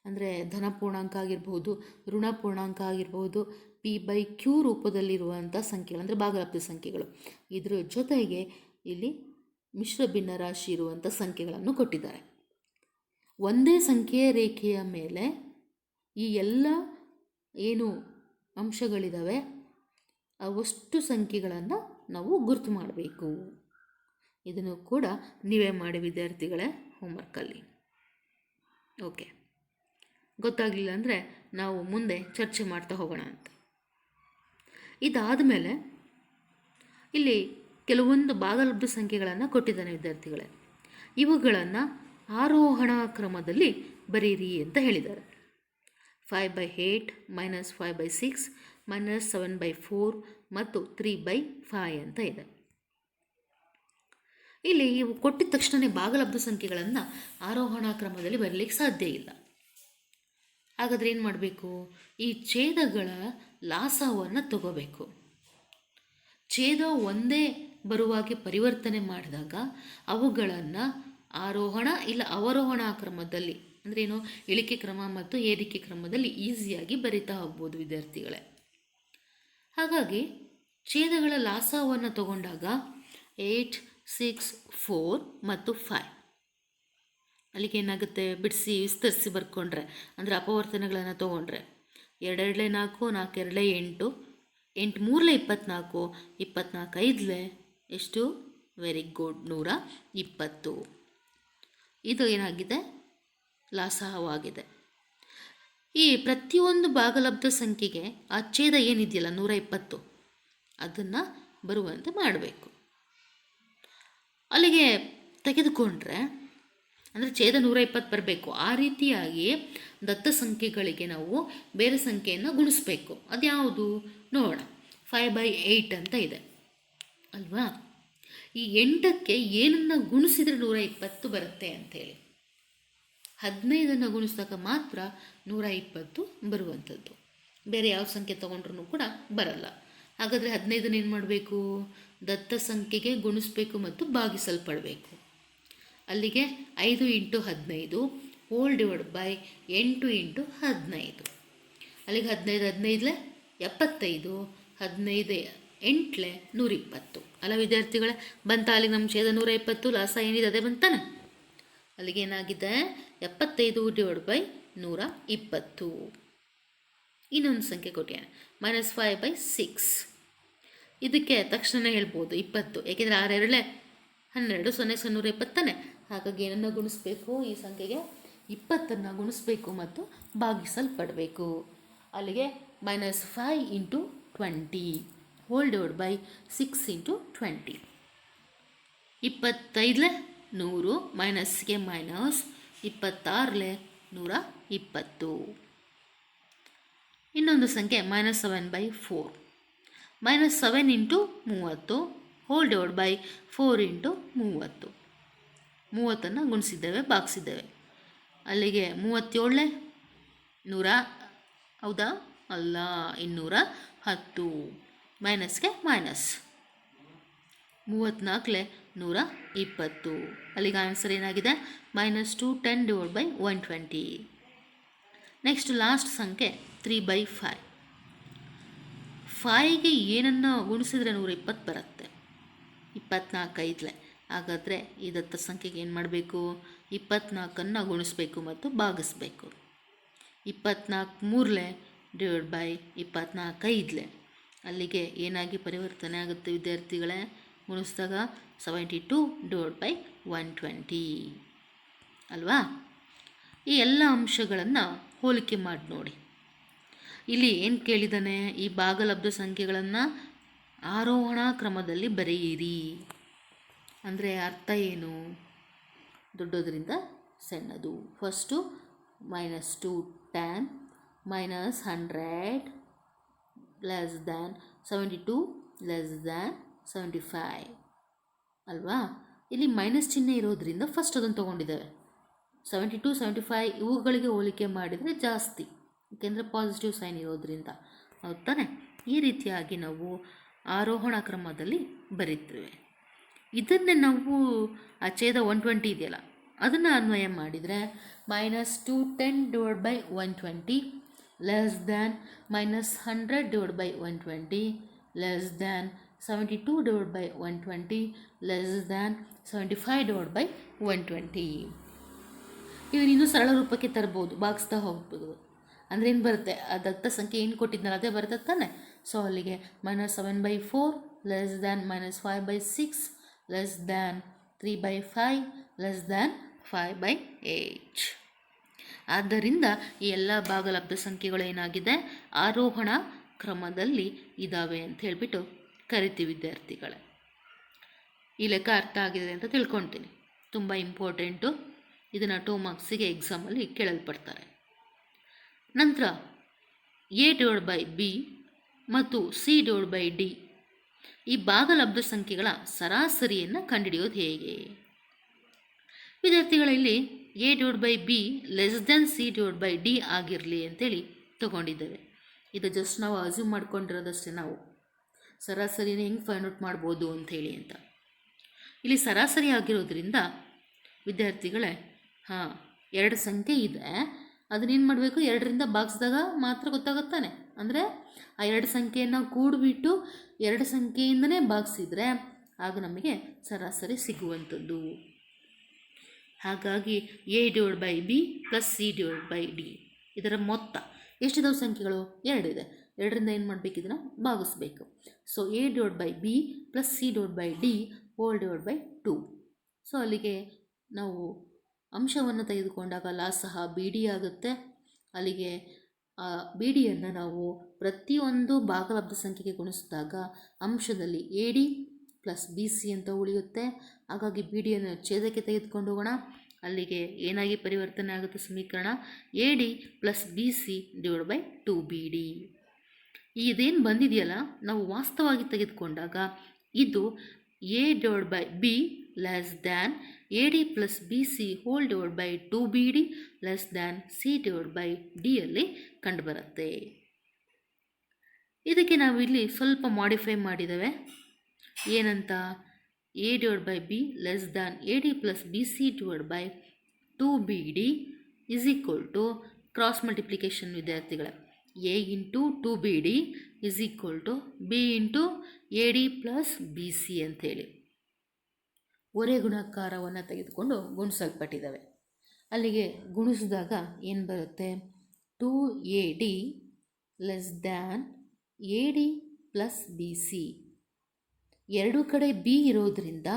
ಅಂದರೆ ಧನ ಪೂರ್ಣಾಂಕ ಆಗಿರ್ಬೋದು, ಋಣ ಪೂರ್ಣಾಂಕ ಆಗಿರ್ಬೋದು, P/Q ರೂಪದಲ್ಲಿರುವಂಥ ಸಂಖ್ಯೆಗಳು ಅಂದರೆ ಭಾಗಲಬ್ಧ ಸಂಖ್ಯೆಗಳು. ಇದರ ಜೊತೆಗೆ ಇಲ್ಲಿ ಮಿಶ್ರ ಭಿನ್ನರಾಶಿ ಇರುವಂಥ ಸಂಖ್ಯೆಗಳನ್ನು ಕೊಟ್ಟಿದ್ದಾರೆ. ಒಂದೇ ಸಂಖ್ಯೆಯ ರೇಖೆಯ ಮೇಲೆ ಈ ಎಲ್ಲ ಏನು ಅಂಶಗಳಿದ್ದಾವೆ ಅವಷ್ಟು ಸಂಖ್ಯೆಗಳನ್ನು ನಾವು ಗುರುತು ಮಾಡಬೇಕು. ಇದನ್ನು ಕೂಡ ನೀವೇ ಮಾಡಿ ವಿದ್ಯಾರ್ಥಿಗಳೇ ಹೋಮ್ವರ್ಕಲ್ಲಿ. ಓಕೆ, ಗೊತ್ತಾಗಲಿಲ್ಲ ಅಂದರೆ ನಾವು ಮುಂದೆ ಚರ್ಚೆ ಮಾಡ್ತಾ ಹೋಗೋಣ ಅಂತ. ಇದಾದ ಮೇಲೆ ಇಲ್ಲಿ ಕೆಲವೊಂದು ಭಾಗಲಬ್ಧ ಸಂಖ್ಯೆಗಳನ್ನು ಕೊಟ್ಟಿದ್ದಾನೆ ವಿದ್ಯಾರ್ಥಿಗಳೇ. ಇವುಗಳನ್ನು ಆರೋಹಣ ಕ್ರಮದಲ್ಲಿ ಬರೀರಿ ಅಂತ ಹೇಳಿದ್ದಾರೆ. 5/8 -5/6 -7/4 ಮತ್ತು 3/5 ಅಂತ ಇದೆ. ಇಲ್ಲಿ ಇವು ಕೊಟ್ಟಿದ ತಕ್ಷಣ ಭಾಗಲಬ್ಧ ಸಂಖ್ಯೆಗಳನ್ನು ಆರೋಹಣ ಕ್ರಮದಲ್ಲಿ ಬರಲಿಕ್ಕೆ ಸಾಧ್ಯ ಇಲ್ಲ. ಹಾಗಾದರೆ ಏನು ಮಾಡಬೇಕು? ಈ ಛೇದಗಳ ಲಾಸವನ್ನು ತಗೋಬೇಕು. ಛೇದ ಒಂದೇ ಬರುವಾಗೆ ಪರಿವರ್ತನೆ ಮಾಡಿದಾಗ ಅವುಗಳನ್ನು ಆರೋಹಣ ಇಲ್ಲ ಅವರೋಹಣ ಕ್ರಮದಲ್ಲಿ, ಅಂದರೆ ಏನು, ಇಳಿಕೆ ಕ್ರಮ ಮತ್ತು ಏರಿಕೆ ಕ್ರಮದಲ್ಲಿ ಈಸಿಯಾಗಿ ಬರಿತಾ ಹೋಗ್ಬೋದು ವಿದ್ಯಾರ್ಥಿಗಳೇ. ಹಾಗಾಗಿ ಛೇದಗಳ ಲಾಸವನ್ನು ತಗೊಂಡಾಗ 8, 6, 4 ಮತ್ತು 5 ಅಲ್ಲಿಗೆ ಏನಾಗುತ್ತೆ, ಬಿಡಿಸಿ ವಿಸ್ತರಿಸಿ ಬರ್ಕೊಂಡ್ರೆ, ಅಂದರೆ ಅಪವರ್ತನಗಳನ್ನು ತೊಗೊಂಡ್ರೆ 2 2 4, 4 2 8, 8 3 24, 24 5 ಎಷ್ಟು? Very good, 120. ಇದು ಏನಾಗಿದೆ? ಲಾಸಹವಾಗಿದೆ. ಈ ಪ್ರತಿಯೊಂದು ಭಾಗಲಬ್ಧ ಸಂಖ್ಯೆಗೆ ಆ ಛೇದ ಏನಿದೆಯಲ್ಲ 120 ಅದನ್ನು ಬರುವಂತೆ ಮಾಡಬೇಕು. ಅಲ್ಲಿಗೆ ತೆಗೆದುಕೊಂಡ್ರೆ ಅಂದರೆ ಛೇದ 120 ಬರಬೇಕು. ಆ ರೀತಿಯಾಗಿ ದತ್ತ ಸಂಖ್ಯೆಗಳಿಗೆ ನಾವು ಬೇರೆ ಸಂಖ್ಯೆಯನ್ನು ಗುಣಿಸ್ಬೇಕು. ಅದ್ಯಾವುದು ನೋಡೋಣ. 5/8 ಅಂತ ಇದೆ ಅಲ್ವಾ? ಈ 8ಕ್ಕೆ ಏನನ್ನು ಗುಣಿಸಿದರೆ 120 ಬರುತ್ತೆ ಅಂಥೇಳಿ. 15 ಗುಣಿಸಿದಾಗ ಮಾತ್ರ 120 ಬರುವಂಥದ್ದು. ಬೇರೆ ಯಾವ ಸಂಖ್ಯೆ ತೊಗೊಂಡ್ರೂ ಕೂಡ ಬರಲ್ಲ. ಹಾಗಾದರೆ 15 ಏನು ಮಾಡಬೇಕು? ದತ್ತ ಸಂಖ್ಯೆಗೆ ಗುಣಿಸ್ಬೇಕು ಮತ್ತು ಭಾಗಿಸಲ್ಪಡಬೇಕು. ಅಲ್ಲಿಗೆ 5 × 15 ಹೋಲ್ ಡಿವೈಡ್ ಬೈ 8 × 15. ಅಲ್ಲಿಗೆ 15 15 75, 15 8 120 ಅಲ್ಲ ವಿದ್ಯಾರ್ಥಿಗಳೇ? ಬಂತ ಅಲ್ಲಿಗೆ ನಮ್ಮ ಛೇದ 120, ಲಾಸ ಏನಿದೆ ಅದೇ ಬಂತಾನೆ. ಅಲ್ಲಿಗೆ ಏನಾಗಿದೆ? 75 ಡಿವೈಡ್ ಬೈ 120. ಇನ್ನೊಂದು ಸಂಖ್ಯೆ ಕೊಟ್ಟಿಯಾನೆ -5/6. ಇದಕ್ಕೆ ತಕ್ಷಣ ಹೇಳ್ಬೋದು 20, ಏಕೆಂದರೆ 6 2 12, 0 0 120. ಹಾಗಾಗಿ ಏನನ್ನು ಗುಣಿಸ್ಬೇಕು? ಈ ಸಂಖ್ಯೆಗೆ 20 ಗುಣಿಸ್ಬೇಕು ಮತ್ತು ಭಾಗಿಸಲ್ಪಡಬೇಕು. ಅಲ್ಲಿಗೆ -5 × 20 ಹೋಲ್ ಡಿವೈಡ್ ಬೈ 6 × 20. 25 100, ಮೈನಸ್ಗೆ ಮೈನಸ್, 26 120. ಇನ್ನೊಂದು ಸಂಖ್ಯೆ -7/4. -7 × 30 ಹೋಲ್ ಡಿವೈಡ್ ಬೈ 4 × 30. 30 ಗುಣಿಸಿದ್ದೇವೆ, ಭಾಗಿಸಿದ್ದೇವೆ. ಅಲ್ಲಿಗೆ 37 100, ಹೌದಾ? ಅಲ್ಲ, 210. ಮೈನಸ್ಗೆ ಮೈನಸ್, 34 120. ಅಲ್ಲಿಗೆ ಆನ್ಸರ್ ಏನಾಗಿದೆ? -210 ಡಿವೈಡ್ ಬೈ 120. ನೆಕ್ಸ್ಟ್ ಲಾಸ್ಟ್ ಸಂಖ್ಯೆ 3/5. 5ಗೆ ಏನನ್ನು ಗುಣಿಸಿದ್ರೆ 120 ಬರುತ್ತೆ? 24 5. ಹಾಗಾದರೆ ಈ ದತ್ತ ಸಂಖ್ಯೆಗೆ ಏನು ಮಾಡಬೇಕು? 24 ಗುಣಿಸ್ಬೇಕು ಮತ್ತು ಭಾಗಿಸ್ಬೇಕು. 24 3 ಡಿವೈಡ್ ಬೈ 24 5. ಅಲ್ಲಿಗೆ ಏನಾಗಿ ಪರಿವರ್ತನೆ ಆಗುತ್ತೆ ವಿದ್ಯಾರ್ಥಿಗಳೇ? ಗುಣಿಸಿದಾಗ 72 ಡಿವೈಡ್ ಬೈ 120 ಅಲ್ವಾ? ಈ ಎಲ್ಲ ಅಂಶಗಳನ್ನು ಹೋಲಿಕೆ ಮಾಡಿ ನೋಡಿ. ಇಲ್ಲಿ ಏನು ಕೇಳಿದ್ದಾನೆ? ಈ ಭಾಗಲಬ್ಧ ಸಂಖ್ಯೆಗಳನ್ನು ಆರೋಹಣ ಕ್ರಮದಲ್ಲಿ ಬರೆಯಿರಿ. ಅಂದರೆ ಅರ್ಥ ಏನು? ದೊಡ್ಡೋದ್ರಿಂದ ಸಣ್ಣದು. First -2 10 -100 less than 72 less than 75 ಅಲ್ವಾ? ಇಲ್ಲಿ ಮೈನಸ್ ಚಿಹ್ನೆ ಇರೋದ್ರಿಂದ ಫಸ್ಟ್ ಅದನ್ನು ತೊಗೊಂಡಿದ್ದೇವೆ. 72 75 ಇವುಗಳಿಗೆ ಹೋಲಿಕೆ ಮಾಡಿದರೆ ಜಾಸ್ತಿ, ಏಕೆಂದರೆ ಪಾಸಿಟಿವ್ ಸೈನ್ ಇರೋದ್ರಿಂದ, ಹೌದು ತಾನೆ? ಈ ರೀತಿಯಾಗಿ ನಾವು ಆರೋಹಣ ಕ್ರಮದಲ್ಲಿ ಬರೀತೇವೆ. ಇದನ್ನೇ ನಾವು ಆ ಛೇದ 120 ಇದೆಯಲ್ಲ ಅದನ್ನು ಅನ್ವಯ ಮಾಡಿದರೆ -210 divide by 120 less than -100 divide by 120 less than 72 divide by 120 less than 75 divide by 120. ಇದನ್ನು ಇನ್ನೂ ಸರಳ ರೂಪಕ್ಕೆ ತರ್ಬೋದು, ಭಾಗಿಸ್ತಾ ಹೋಗ್ಬೋದು. ಅಂದರೆ ಏನು ಬರುತ್ತೆ, ಆ ದತ್ತ ಸಂಖ್ಯೆ ಏನು ಕೊಟ್ಟಿದ್ನಲ್ಲ ಅದೇ ಬರುತ್ತೆ ತಾನೆ. ಸೊ ಅಲ್ಲಿಗೆ -7/4 less than -5/6 less than 3/5 less than 5/8. ಆದ್ದರಿಂದ ಈ ಎಲ್ಲ ಭಾಗಲಬ್ಧ ಸಂಖ್ಯೆಗಳು ಏನಾಗಿದೆ, ಆರೋಹಣ ಕ್ರಮದಲ್ಲಿ ಇದ್ದಾವೆ ಅಂತ ಹೇಳಿಬಿಟ್ಟು ಕರಿತೀವಿ ವಿದ್ಯಾರ್ಥಿಗಳೇ. ಈ ಲೆಕ್ಕ ಅರ್ಥ ಆಗಿದೆ ಅಂತ ತಿಳ್ಕೊಳ್ತೀನಿ. ತುಂಬ ಇಂಪಾರ್ಟೆಂಟು, ಇದನ್ನು 2 ಮಾರ್ಕ್ಸಿಗೆ ಎಕ್ಸಾಮಲ್ಲಿ ಕೇಳಲ್ಪಡ್ತಾರೆ. ನಂತರ A/B ಮತ್ತು C/D ಈ ಭಾಗಲಬ್ಧ ಸಂಖ್ಯೆಗಳ ಸರಾಸರಿಯನ್ನು ಕಂಡುಹಿಡಿಯೋದು ಹೇಗೆ? ವಿದ್ಯಾರ್ಥಿಗಳಲ್ಲಿ A/B ಲೆಸ್ ದ್ಯಾನ್ C/D ಆಗಿರಲಿ ಅಂತೇಳಿ ತಗೊಂಡಿದ್ದೇವೆ. ಇದು ಜಸ್ಟ್ ನಾವು ಅಸ್ಯೂಮ್ ಮಾಡ್ಕೊಂಡಿರೋದಷ್ಟೇ, ನಾವು ಸರಾಸರಿನ ಹೆಂಗೆ ಫೈಂಡ್ ಔಟ್ ಮಾಡ್ಬೋದು ಅಂಥೇಳಿ ಅಂತ. ಇಲ್ಲಿ ಸರಾಸರಿ ಆಗಿರೋದ್ರಿಂದ ವಿದ್ಯಾರ್ಥಿಗಳೇ, ಎರಡು ಸಂಖ್ಯೆ ಇದೆ, ಅದನ್ನೇನು ಮಾಡಬೇಕು, 2ರಿಂದ ಭಾಗಿಸಿದಾಗ ಮಾತ್ರ ಗೊತ್ತಾಗುತ್ತಾನೆ. ಅಂದರೆ ಆ 2 ಸಂಖ್ಯೆಯನ್ನು ಕೂಡಿಬಿಟ್ಟು 2 ಸಂಖ್ಯೆಯಿಂದನೇ ಭಾಗಿಸಿದರೆ ಆಗ ನಮಗೆ ಸರಾಸರಿ ಸಿಗುವಂಥದ್ದು. ಹಾಗಾಗಿ A/B + C/D ಇದರ ಮೊತ್ತ ಎಷ್ಟಿದಾವೆ ಸಂಖ್ಯೆಗಳು? 2 ಇದೆ. 2ರಿಂದ ಏನು ಮಾಡಬೇಕು, ಇದನ್ನು ಭಾಗಿಸ್ಬೇಕು. So A/B + C/D /2. ಸೊ ಅಲ್ಲಿಗೆ ನಾವು ಅಂಶವನ್ನು ತೆಗೆದುಕೊಂಡಾಗ ಸಹ BD ಆಗುತ್ತೆ. ಅಲ್ಲಿಗೆ ಆ BDಯನ್ನು ನಾವು ಪ್ರತಿಯೊಂದು ಭಾಗಲಬ್ಧ ಸಂಖ್ಯೆಗೆ ಗುಣಿಸಿದಾಗ ಅಂಶದಲ್ಲಿ AD + BC ಅಂತ ಉಳಿಯುತ್ತೆ. ಹಾಗಾಗಿ BDಯನ್ನು ಛೇದಕ್ಕೆ ತೆಗೆದುಕೊಂಡು ಹೋಗೋಣ. ಅಲ್ಲಿಗೆ ಏನಾಗಿ ಪರಿವರ್ತನೆ ಆಗುತ್ತೆ ಸಮೀಕರಣ, AD + BC / 2BD. ಇದೇನು ಬಂದಿದೆಯಲ್ಲ, ನಾವು ವಾಸ್ತವವಾಗಿ ತೆಗೆದುಕೊಂಡಾಗ ಇದು A/B less than AD + BC / 2BD less than C/D ಅಲ್ಲಿ ಕಂಡುಬರುತ್ತೆ. ಇದಕ್ಕೆ ನಾವು ಇಲ್ಲಿ ಸ್ವಲ್ಪ ಮಾಡಿಫೈ ಮಾಡಿದ್ದೇವೆ. ಏನಂತ, A/B less than AD + BC / 2BD is equal to cross multiplication ವಿದ್ಯಾರ್ಥಿಗಳೇ, A × 2BD is equal to B × AD + BC ಅಂಥೇಳಿ ಒರೆ ಗುಣಾಕಾರವನ್ನು ತೆಗೆದುಕೊಂಡು ಗುಣಿಸಲ್ಪಟ್ಟಿದ್ದಾವೆ. ಅಲ್ಲಿಗೆ ಗುಣಿಸಿದಾಗ ಏನು ಬರುತ್ತೆ, 2AD less than AD + BC. ಎರಡೂ ಕಡೆ B ಇರೋದ್ರಿಂದ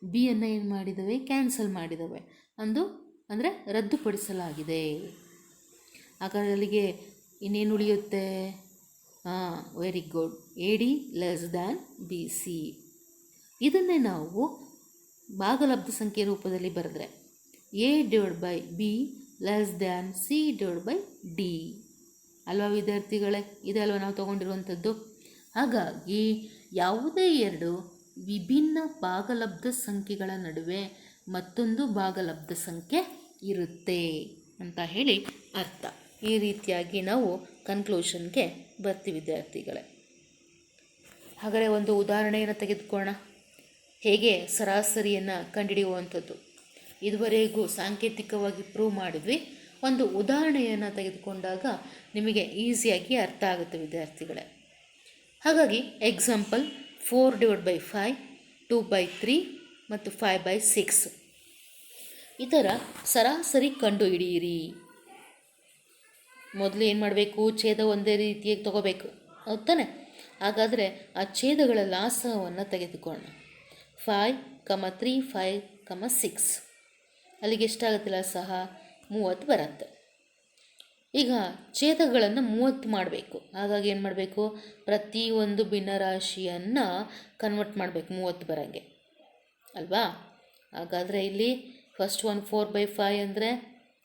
ಬಿಯನ್ನು ಏನು ಮಾಡಿದ್ದಾವೆ, ಕ್ಯಾನ್ಸಲ್ ಮಾಡಿದ್ದಾವೆ, ಅಂದರೆ ರದ್ದುಪಡಿಸಲಾಗಿದೆ. ಹಾಗಾದರೆ ಅಲ್ಲಿಗೆ ಇನ್ನೇನು ಉಳಿಯುತ್ತೆ, very good, AD less than BC. ಇದನ್ನೇ ನಾವು ಭಾಗಲಬ್ಧ ಸಂಖ್ಯೆ ರೂಪದಲ್ಲಿ ಬರೆದ್ರೆ A/B ಲೆಸ್ ದ್ಯಾನ್ C/D ಅಲ್ವಾ ವಿದ್ಯಾರ್ಥಿಗಳೇ, ಇದಲ್ವ ನಾವು ತಗೊಂಡಿರುವಂಥದ್ದು. ಹಾಗಾಗಿ ಯಾವುದೇ 2 ವಿಭಿನ್ನ ಭಾಗಲಬ್ಧ ಸಂಖ್ಯೆಗಳ ನಡುವೆ ಮತ್ತೊಂದು ಭಾಗಲಬ್ಧ ಸಂಖ್ಯೆ ಇರುತ್ತೆ ಅಂತ ಹೇಳಿ ಅರ್ಥ. ಈ ರೀತಿಯಾಗಿ ನಾವು ಕನ್ಕ್ಲೂಷನ್ಗೆ ಬರ್ತೀವಿ ವಿದ್ಯಾರ್ಥಿಗಳೇ. ಹಾಗಾದರೆ ಒಂದು ಉದಾಹರಣೆಯನ್ನು ತೆಗೆದುಕೊಳ್ಳೋಣ, ಹೇಗೆ ಸರಾಸರಿಯನ್ನು ಕಂಡುಹಿಡಿಯುವಂಥದ್ದು. ಇದುವರೆಗೂ ಸಾಂಕೇತಿಕವಾಗಿ ಪ್ರೂವ್ ಮಾಡಿದ್ವಿ. ಒಂದು ಉದಾಹರಣೆಯನ್ನು ತೆಗೆದುಕೊಂಡಾಗ ನಿಮಗೆ ಈಸಿಯಾಗಿ ಅರ್ಥ ಆಗುತ್ತೆ ವಿದ್ಯಾರ್ಥಿಗಳೇ. ಹಾಗಾಗಿ ಎಕ್ಸಾಂಪಲ್ 4/5, 2/3 ಮತ್ತು 5/6 ಇದರ ಸರಾಸರಿ ಕಂಡುಹಿಡಿಯಿರಿ. ಮೊದಲು ಏನು ಮಾಡಬೇಕು, ಛೇದ ಒಂದೇ ರೀತಿಯಾಗಿ ತಗೋಬೇಕು, ಹೌದಾನೆ? ಹಾಗಾದರೆ ಆ ಛೇದಗಳ ಲಾಸವನ್ನು ತೆಗೆದುಕೊಳ್ಳೋಣ. 5, 3, 5, 6 ಅಲ್ಲಿಗೆ ಎಷ್ಟಾಗುತ್ತಿಲ್ಲ ಸಹ 30 ಬರುತ್ತೆ. ಈಗ ಛೇದಗಳನ್ನು 30 ಮಾಡಬೇಕು. ಹಾಗಾಗಿ ಏನು ಮಾಡಬೇಕು, ಪ್ರತಿಯೊಂದು ಭಿನ್ನರಾಶಿಯನ್ನು ಕನ್ವರ್ಟ್ ಮಾಡಬೇಕು 30 ಬರೋಂಗೆ ಅಲ್ವಾ. ಹಾಗಾದರೆ ಇಲ್ಲಿ ಫಸ್ಟ್ ಒಂದು 4/5 ಅಂದರೆ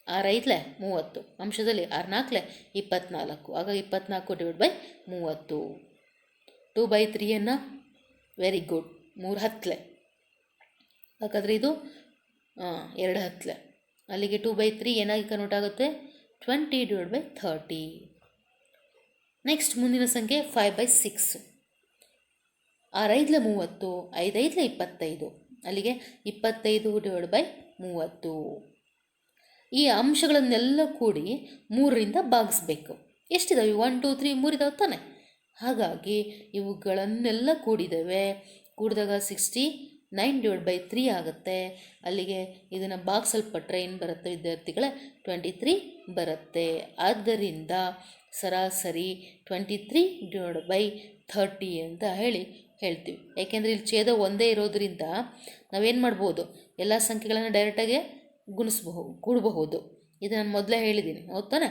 6×5 30, ಅಂಶದಲ್ಲಿ 6×4 24. ಹಾಗಾಗಿ 24/30. 2/3 ವೆರಿ ಗುಡ್, 3/10. ಹಾಗಾದರೆ ಇದು 2/10. ಅಲ್ಲಿಗೆ 2/3 ಏನಾಗಿ ಕನ್ವರ್ಟ್ ಆಗುತ್ತೆ, 20/30. ನೆಕ್ಸ್ಟ್ ಮುಂದಿನ ಸಂಖ್ಯೆ 5/6. 6×5 30, 5×5 25. ಅಲ್ಲಿಗೆ 25/30. ಈ ಅಂಶಗಳನ್ನೆಲ್ಲ ಕೂಡಿ 3ರಿಂದ ಭಾಗಿಸ್ಬೇಕು. ಎಷ್ಟಿದಾವೆ, 1, 2, 3, 3 ಇದಾವೆ ತಾನೆ. ಹಾಗಾಗಿ ಇವುಗಳನ್ನೆಲ್ಲ ಕೂಡಿದಾಗ 60 9/3 ಆಗುತ್ತೆ. ಅಲ್ಲಿಗೆ ಇದನ್ನು ಭಾಗಿಸಲ್ಪಟ್ಟರೆ ಏನು ಬರುತ್ತೆ ವಿದ್ಯಾರ್ಥಿಗಳೇ? 23 ಬರುತ್ತೆ. ಆದ್ದರಿಂದ ಸರಾಸರಿ 23/30 ಅಂತ ಹೇಳ್ತೀವಿ. ಯಾಕೆಂದರೆ ಇಲ್ಲಿ ಛೇದ ಒಂದೇ ಇರೋದರಿಂದ ನಾವೇನು ಮಾಡ್ಬೋದು? ಎಲ್ಲ ಸಂಖ್ಯೆಗಳನ್ನು ಡೈರೆಕ್ಟಾಗಿ ಕೂಡಬಹುದು. ಇದು ನಾನು ಮೊದಲೇ ಹೇಳಿದ್ದೀನಿ, ಹೌದು ತಾನೆ?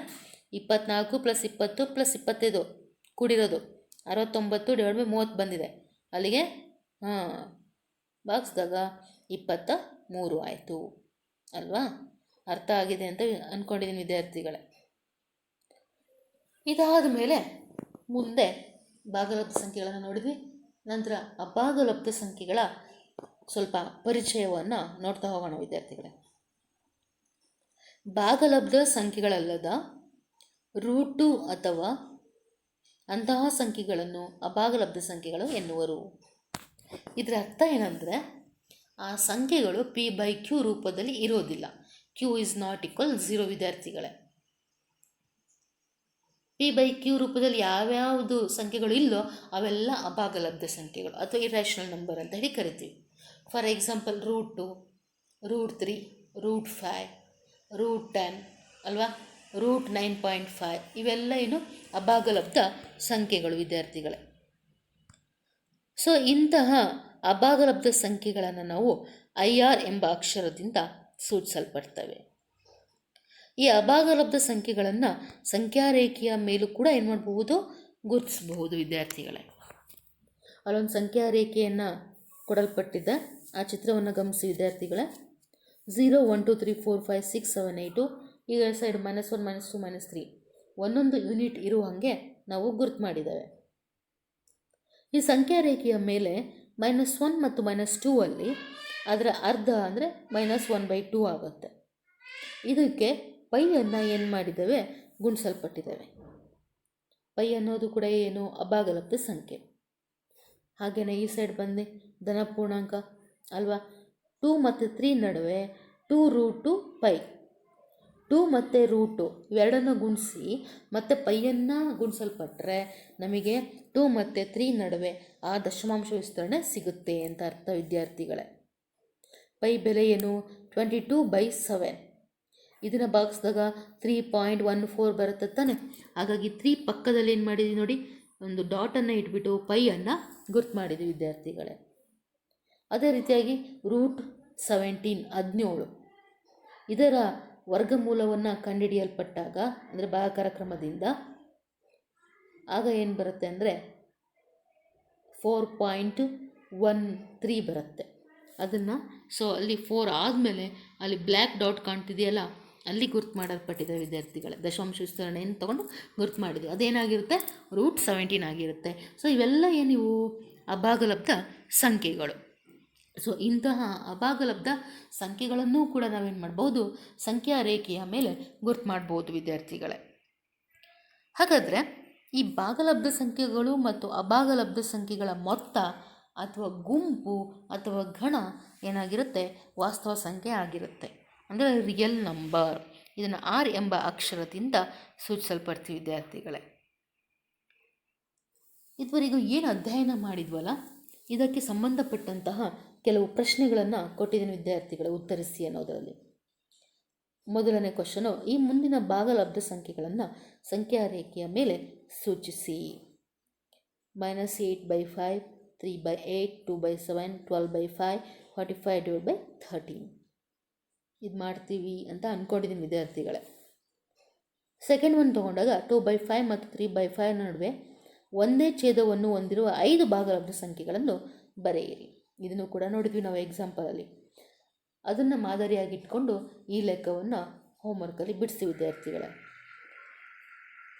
24 + 20 + 25 ಕೂಡಿರೋದು 69/30 ಬಂದಿದೆ. ಅಲ್ಲಿಗೆ ಭಾಗಿಸಿದಾಗ 23 ಆಯಿತು ಅಲ್ವಾ? ಅರ್ಥ ಆಗಿದೆ ಅಂತ ಅಂದ್ಕೊಂಡಿದ್ದೀನಿ ವಿದ್ಯಾರ್ಥಿಗಳೇ. ಇದಾದ ಮೇಲೆ ಮುಂದೆ ಭಾಗಲಬ್ಧ ಸಂಖ್ಯೆಗಳನ್ನು ನೋಡಿದ್ವಿ. ನಂತರ ಅಭಾಗಲಬ್ಧ ಸಂಖ್ಯೆಗಳ ಸ್ವಲ್ಪ ಪರಿಚಯವನ್ನು ನೋಡ್ತಾ ಹೋಗೋಣ ವಿದ್ಯಾರ್ಥಿಗಳೇ. ಭಾಗಲಬ್ಧ ಸಂಖ್ಯೆಗಳಲ್ಲದ √2 ಅಥವಾ ಅಂತಹ ಸಂಖ್ಯೆಗಳನ್ನು ಅಭಾಗಲಬ್ಧ ಸಂಖ್ಯೆಗಳು ಎನ್ನುವರು. ಇದರ ಅರ್ಥ ಏನಂದರೆ, ಆ ಸಂಖ್ಯೆಗಳು p/q ರೂಪದಲ್ಲಿ ಇರೋದಿಲ್ಲ. q = 0 ವಿದ್ಯಾರ್ಥಿಗಳೇ. p/q ರೂಪದಲ್ಲಿ ಯಾವ್ಯಾವುದು ಸಂಖ್ಯೆಗಳು ಇಲ್ಲೋ ಅವೆಲ್ಲ ಅಭಾಗಲಬ್ಧ ಸಂಖ್ಯೆಗಳು ಅಥವಾ ಇರ್ಯಾಷನಲ್ ನಂಬರ್ ಅಂತ ಹೇಳಿ ಕರಿತೀವಿ. ಫಾರ್ ಎಕ್ಸಾಂಪಲ್ √2, √3, √5, √10 ಅಲ್ವಾ, √9.5 ಇವೆಲ್ಲ ಏನು ಅಭಾಗಲಬ್ಧ ಸಂಖ್ಯೆಗಳು ವಿದ್ಯಾರ್ಥಿಗಳೇ. ಸೊ ಇಂತಹ ಅಭಾಗಲಬ್ಧ ಸಂಖ್ಯೆಗಳನ್ನು ನಾವು IR ಎಂಬ ಅಕ್ಷರದಿಂದ ಸೂಚಿಸಲ್ಪಡ್ತವೆ. ಈ ಅಭಾಗಲಬ್ಧ ಸಂಖ್ಯೆಗಳನ್ನು ಸಂಖ್ಯಾರೇಖೆಯ ಮೇಲೂ ಕೂಡ ಏನು ಮಾಡಬಹುದು? ಗುರುತಿಸಬಹುದು ವಿದ್ಯಾರ್ಥಿಗಳೇ. ಅಲ್ಲೊಂದು ಸಂಖ್ಯಾರೇಖೆಯನ್ನು ಕೊಡಲ್ಪಟ್ಟಿದ್ದ ಆ ಚಿತ್ರವನ್ನು ಗಮನಿಸಿ ವಿದ್ಯಾರ್ಥಿಗಳೇ. 0 1 2 3 4 5 6 7 8 ಈಗ ಸೈಡ್ -1 -2 -3 ಒಂದೊಂದು ಯೂನಿಟ್ ಇರುವ ಹಾಗೆ ನಾವು ಗುರುತು ಮಾಡಿದ್ದೇವೆ. ಈ ಸಂಖ್ಯಾರೇಖೆಯ ಮೇಲೆ -1 ಮತ್ತು -2 ಅಲ್ಲಿ ಅದರ ಅರ್ಧ ಅಂದರೆ -1/2 ಆಗುತ್ತೆ. ಇದಕ್ಕೆ ಪೈಯನ್ನು ಏನು ಮಾಡಿದ್ದೇವೆ? ಗುಣಿಸಲ್ಪಟ್ಟಿದ್ದೇವೆ. ಪೈ ಅನ್ನೋದು ಕೂಡ ಏನು? ಅಭಾಗಲಬ್ಧ ಸಂಖ್ಯೆ. ಹಾಗೆಯೇ ಈ ಸೈಡ್ ಬಂದು ಧನಪೂರ್ಣಾಂಕ ಅಲ್ವಾ. 2 ಮತ್ತು 3 ನಡುವೆ 2√2π. 2 ಮತ್ತು √2 ಇವೆರಡನ್ನು ಗುಣಿಸಿ ಮತ್ತು ಪೈಯನ್ನು ಗುಣಿಸಲ್ಪಟ್ಟರೆ ನಮಗೆ 2 ಮತ್ತು 3 ನಡುವೆ ಆ ದಶಮಾಂಶ ವಿಸ್ತರಣೆ ಸಿಗುತ್ತೆ ಅಂತ ಅರ್ಥ ವಿದ್ಯಾರ್ಥಿಗಳೇ. ಪೈ ಬೆಲೆ ಏನು? 22/7. ಇದನ್ನು ಭಾಗಿಸಿದಾಗ 3.14 ಬರುತ್ತೆ ತಾನೆ. ಹಾಗಾಗಿ 3 ಪಕ್ಕದಲ್ಲಿ ಏನು ಮಾಡಿದ್ವಿ ನೋಡಿ, ಒಂದು ಡಾಟನ್ನು ಇಟ್ಬಿಟ್ಟು ಪೈಯನ್ನು ಗುರ್ತು ಮಾಡಿದ್ವಿ ವಿದ್ಯಾರ್ಥಿಗಳೇ. ಅದೇ ರೀತಿಯಾಗಿ √17 ಇದರ ವರ್ಗಮೂಲವನ್ನು ಕಂಡುಹಿಡಿಯಲ್ಪಟ್ಟಾಗ ಅಂದರೆ ಭಾಗಾಕಾರ ಕ್ರಮದಿಂದ ಆಗ ಏನು ಬರುತ್ತೆ ಅಂದರೆ 4.13 ಬರುತ್ತೆ. ಅದನ್ನು ಅಲ್ಲಿ 4 ಆದಮೇಲೆ ಅಲ್ಲಿ ಬ್ಲ್ಯಾಕ್ ಡಾಟ್ ಕಾಣ್ತಿದೆಯಲ್ಲ, ಅಲ್ಲಿ ಗುರ್ತು ಮಾಡಲ್ಪಟ್ಟಿದೆ ವಿದ್ಯಾರ್ಥಿಗಳೇ. ದಶಾಂಶ ವಿಸ್ತರಣೆಯನ್ನು ತೊಗೊಂಡು ಗುರ್ತು ಮಾಡಿದ್ವಿ. ಅದೇನಾಗಿರುತ್ತೆ? √17 ಆಗಿರುತ್ತೆ. ಸೊ ಇವೆಲ್ಲ ಏನಿವು ಅಭಾಗಲಬ್ಧ ಸಂಖ್ಯೆಗಳು. ಸೊ ಇಂತಹ ಅಭಾಗಲಬ್ಧ ಸಂಖ್ಯೆಗಳನ್ನೂ ಕೂಡ ನಾವೇನು ಮಾಡ್ಬೋದು? ಸಂಖ್ಯಾ ರೇಖೆಯ ಮೇಲೆ ಗುರ್ತು ಮಾಡ್ಬೋದು ವಿದ್ಯಾರ್ಥಿಗಳೇ. ಹಾಗಾದರೆ ಈ ಭಾಗಲಬ್ಧ ಸಂಖ್ಯೆಗಳು ಮತ್ತು ಅಭಾಗಲಬ್ಧ ಸಂಖ್ಯೆಗಳ ಮೊತ್ತ ಅಥವಾ ಗುಂಪು ಅಥವಾ ಗಣ ಏನಾಗಿರುತ್ತೆ? ವಾಸ್ತವ ಸಂಖ್ಯೆ ಆಗಿರುತ್ತೆ, ಅಂದರೆ ರಿಯಲ್ ನಂಬರ್. ಇದನ್ನು R ಎಂಬ ಅಕ್ಷರದಿಂದ ಸೂಚಿಸಲ್ಪಡ್ತೀವಿ ವಿದ್ಯಾರ್ಥಿಗಳೇ. ಇದುವರೆಗೂ ಏನು ಅಧ್ಯಯನ ಮಾಡಿದ್ವಲ್ಲ, ಇದಕ್ಕೆ ಸಂಬಂಧಪಟ್ಟಂತಹ ಕೆಲವು ಪ್ರಶ್ನೆಗಳನ್ನು ಕೊಟ್ಟಿದ್ದೀನಿ ವಿದ್ಯಾರ್ಥಿಗಳೇ, ಉತ್ತರಿಸಿ ಅನ್ನೋದರಲ್ಲಿ. ಮೊದಲನೇ ಕ್ವಶನು, ಈ ಮುಂದಿನ ಭಾಗಲಬ್ಧ ಸಂಖ್ಯೆಗಳನ್ನು ಸಂಖ್ಯಾರೇಖೆಯ ಮೇಲೆ ಸೂಚಿಸಿ. -8/5, 3/8, 2/7, 12/5, 45/13. ಇದು ಮಾಡ್ತೀವಿ ಅಂತ ಅಂದ್ಕೊಂಡಿದ್ದೀನಿ ವಿದ್ಯಾರ್ಥಿಗಳೇ. ಸೆಕೆಂಡ್ ಒನ್ ತೊಗೊಂಡಾಗ 2/5 ಮತ್ತು 3/5 ನಡುವೆ ಒಂದೇ ಛೇದವನ್ನು ಹೊಂದಿರುವ 5 ಭಾಗಲಬ್ಧ ಸಂಖ್ಯೆಗಳನ್ನು ಬರೆಯಿರಿ. ಇದನ್ನು ಕೂಡ ನೋಡಿದ್ವಿ ನಾವು ಎಕ್ಸಾಂಪಲಲ್ಲಿ. ಅದನ್ನು ಮಾದರಿಯಾಗಿಟ್ಕೊಂಡು ಈ ಲೆಕ್ಕವನ್ನು ಹೋಮ್ವರ್ಕಲ್ಲಿ ಬಿಡಿಸಿ ವಿದ್ಯಾರ್ಥಿಗಳೇ.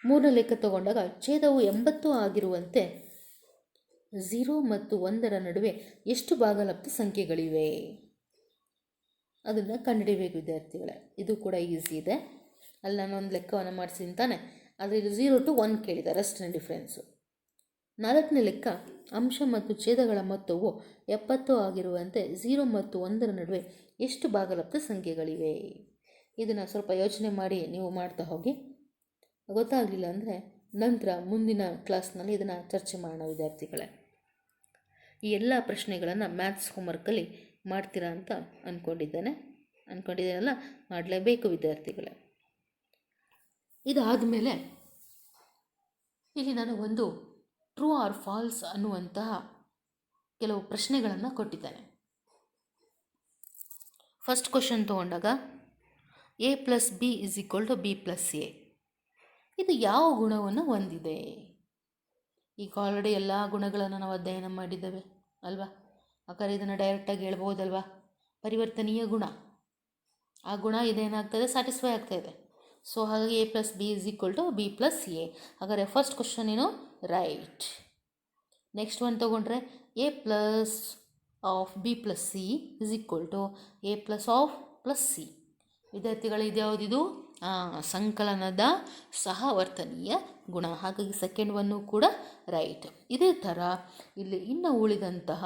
ಮೂರನೇ ಲೆಕ್ಕ ತಗೊಂಡಾಗ ಛೇದವು 80 ಆಗಿರುವಂತೆ 0 ಮತ್ತು 1 ನಡುವೆ ಎಷ್ಟು ಭಾಗಲಬ್ಧ ಸಂಖ್ಯೆಗಳಿವೆ? ಅದನ್ನು ಕಂಡುಹಿಡಿಯಬೇಕು ವಿದ್ಯಾರ್ಥಿಗಳೇ. ಇದು ಕೂಡ ಈಸಿ ಇದೆ. ಅಲ್ಲಿ ನಾನು ಒಂದು ಲೆಕ್ಕವನ್ನು ಮಾಡಿಸಿದ್ದೀನಿ ತಾನೆ, ಆದರೆ ಇದು 0 to 1 ಕೇಳಿದ್ದಾರೆ, ಅಷ್ಟೇ ಡಿಫ್ರೆನ್ಸು. ನಾಲ್ಕನೇ ಲೆಕ್ಕ, ಅಂಶ ಮತ್ತು ಛೇದಗಳ ಮೊತ್ತವು 70 ಆಗಿರುವಂತೆ 0 ಮತ್ತು 1 ನಡುವೆ ಎಷ್ಟು ಭಾಗಲಬ್ಧ ಸಂಖ್ಯೆಗಳಿವೆ? ಇದನ್ನು ಸ್ವಲ್ಪ ಯೋಚನೆ ಮಾಡಿ ನೀವು ಮಾಡ್ತಾ ಹೋಗಿ. ಗೊತ್ತಾಗಲಿಲ್ಲ ಅಂದರೆ ನಂತರ ಮುಂದಿನ ಕ್ಲಾಸ್ನಲ್ಲಿ ಇದನ್ನು ಚರ್ಚೆ ಮಾಡೋಣ ವಿದ್ಯಾರ್ಥಿಗಳೇ. ಈ ಎಲ್ಲ ಪ್ರಶ್ನೆಗಳನ್ನು ಮ್ಯಾಥ್ಸ್ ಹೋಮ್ವರ್ಕಲ್ಲಿ ಮಾಡ್ತೀರಾ ಅಂತ ಅಂದ್ಕೊಂಡಿದ್ದೇನಲ್ಲ, ಮಾಡಲೇಬೇಕು ವಿದ್ಯಾರ್ಥಿಗಳೇ. ಇದಾದ ಮೇಲೆ ಇಲ್ಲಿ ನಾನು ಒಂದು ಟ್ರೂ ಆರ್ ಫಾಲ್ಸ್ ಅನ್ನುವಂತಹ ಕೆಲವು ಪ್ರಶ್ನೆಗಳನ್ನು ಕೊಟ್ಟಿದ್ದೇನೆ. ಫಸ್ಟ್ ಕ್ವಶನ್ ತೊಗೊಂಡಾಗ A+B = B+A, ಇದು ಯಾವ ಗುಣವನ್ನು ಹೊಂದಿದೆ? ಈಗ ಆಲ್ರೆಡಿ ಎಲ್ಲ ಗುಣಗಳನ್ನು ನಾವು ಅಧ್ಯಯನ ಮಾಡಿದ್ದೇವೆ ಅಲ್ವಾ? ಹಾಗಾದ್ರೆ ಇದನ್ನು ಡೈರೆಕ್ಟಾಗಿ ಹೇಳ್ಬೋದಲ್ವಾ? ಪರಿವರ್ತನೀಯ ಗುಣ, ಆ ಗುಣ ಇದೇನಾಗ್ತದೆ, ಸ್ಯಾಟಿಸ್ಫೈ ಆಗ್ತಾಯಿದೆ. ಸೊ ಹಾಗಾಗಿ A+B = B+A. ಹಾಗಾದರೆ ಫಸ್ಟ್ ಕ್ವಶನ್ ಏನು? ರೈಟ್. ನೆಕ್ಸ್ಟ್ ಒನ್ ತೊಗೊಂಡ್ರೆ A+B+C = A+C. ವಿದ್ಯಾರ್ಥಿಗಳು ಇದ್ಯಾವುದಿದು? ಸಂಕಲನದ ಸಹವರ್ತನೀಯ ಗುಣ. ಹಾಗಾಗಿ ಸೆಕೆಂಡ್ ಒನ್ನು ಕೂಡ ರೈಟ್. ಇದೇ ಥರ ಇಲ್ಲಿ ಇನ್ನು ಉಳಿದಂತಹ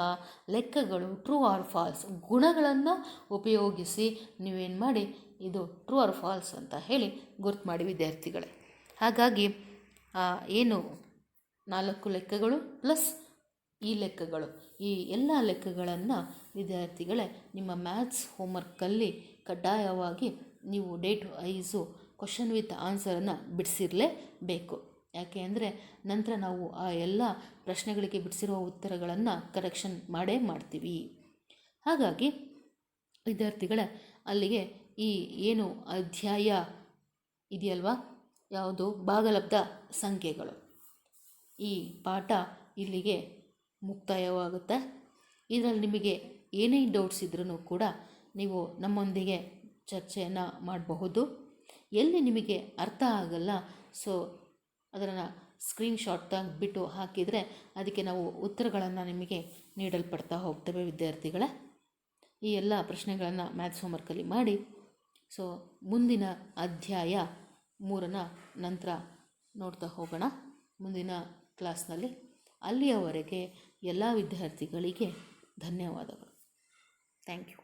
ಲೆಕ್ಕಗಳು ಟ್ರೂ ಆರ್ ಫಾಲ್ಸ್ ಗುಣಗಳನ್ನು ಉಪಯೋಗಿಸಿ ನೀವೇನು ಮಾಡಿ ಇದು ಟ್ರೂ ಆರ್ ಫಾಲ್ಸ್ ಅಂತ ಹೇಳಿ ಗುರ್ತು ಮಾಡಿ ವಿದ್ಯಾರ್ಥಿಗಳೇ. ಹಾಗಾಗಿ ಏನು 4 ಲೆಕ್ಕಗಳು ಪ್ಲಸ್ ಈ ಲೆಕ್ಕಗಳು, ಈ ಎಲ್ಲ ಲೆಕ್ಕಗಳನ್ನು ವಿದ್ಯಾರ್ಥಿಗಳೇ ನಿಮ್ಮ ಮ್ಯಾಥ್ಸ್ ಹೋಮ್ವರ್ಕಲ್ಲಿ ಕಡ್ಡಾಯವಾಗಿ ನೀವು ಡೇಟ್ ವೈಸು ಕ್ವಶನ್ ವಿತ್ ಆನ್ಸರನ್ನು ಬಿಡಿಸಿರಲೇಬೇಕು. ಯಾಕೆ ಅಂದರೆ ನಂತರ ನಾವು ಆ ಎಲ್ಲ ಪ್ರಶ್ನೆಗಳಿಗೆ ಬಿಡಿಸಿರುವ ಉತ್ತರಗಳನ್ನು ಕರೆಕ್ಷನ್ ಮಾಡೇ ಮಾಡ್ತೀವಿ. ಹಾಗಾಗಿ ವಿದ್ಯಾರ್ಥಿಗಳೇ ಅಲ್ಲಿಗೆ ಈ ಏನು ಅಧ್ಯಾಯ ಇದೆಯಲ್ವಾ, ಯಾವುದು ಭಾಗಲಬ್ಧ ಸಂಖ್ಯೆಗಳು, ಈ ಪಾಠ ಇಲ್ಲಿಗೆ ಮುಕ್ತಾಯವಾಗುತ್ತೆ. ಇದರಲ್ಲಿ ನಿಮಗೆ ಏನೇ ಡೌಟ್ಸ್ ಇದ್ರೂ ಕೂಡ ನೀವು ನಮ್ಮೊಂದಿಗೆ ಚರ್ಚೆಯನ್ನು ಮಾಡಬಹುದು. ಎಲ್ಲಿ ನಿಮಗೆ ಅರ್ಥ ಆಗಲ್ಲ, ಸೊ ಅದನ್ನು ಸ್ಕ್ರೀನ್ಶಾಟ್ ತೆಗೆದುಬಿಟ್ಟು ಹಾಕಿದರೆ ಅದಕ್ಕೆ ನಾವು ಉತ್ತರಗಳನ್ನು ನಿಮಗೆ ನೀಡಲ್ಪಡ್ತಾ ಹೋಗ್ತೇವೆ ವಿದ್ಯಾರ್ಥಿಗಳೇ. ಈ ಎಲ್ಲ ಪ್ರಶ್ನೆಗಳನ್ನು ಮ್ಯಾಥ್ಸ್ ಹೋಮ್ವರ್ಕಲ್ಲಿ ಮಾಡಿ. ಸೊ ಮುಂದಿನ ಅಧ್ಯಾಯ 3 ನಂತರ ನೋಡ್ತಾ ಹೋಗೋಣ ಮುಂದಿನ ಕ್ಲಾಸ್ನಲ್ಲಿ. ಅಲ್ಲಿಯವರೆಗೆ ಎಲ್ಲ ವಿದ್ಯಾರ್ಥಿಗಳಿಗೆ ಧನ್ಯವಾದಗಳು. Thank you.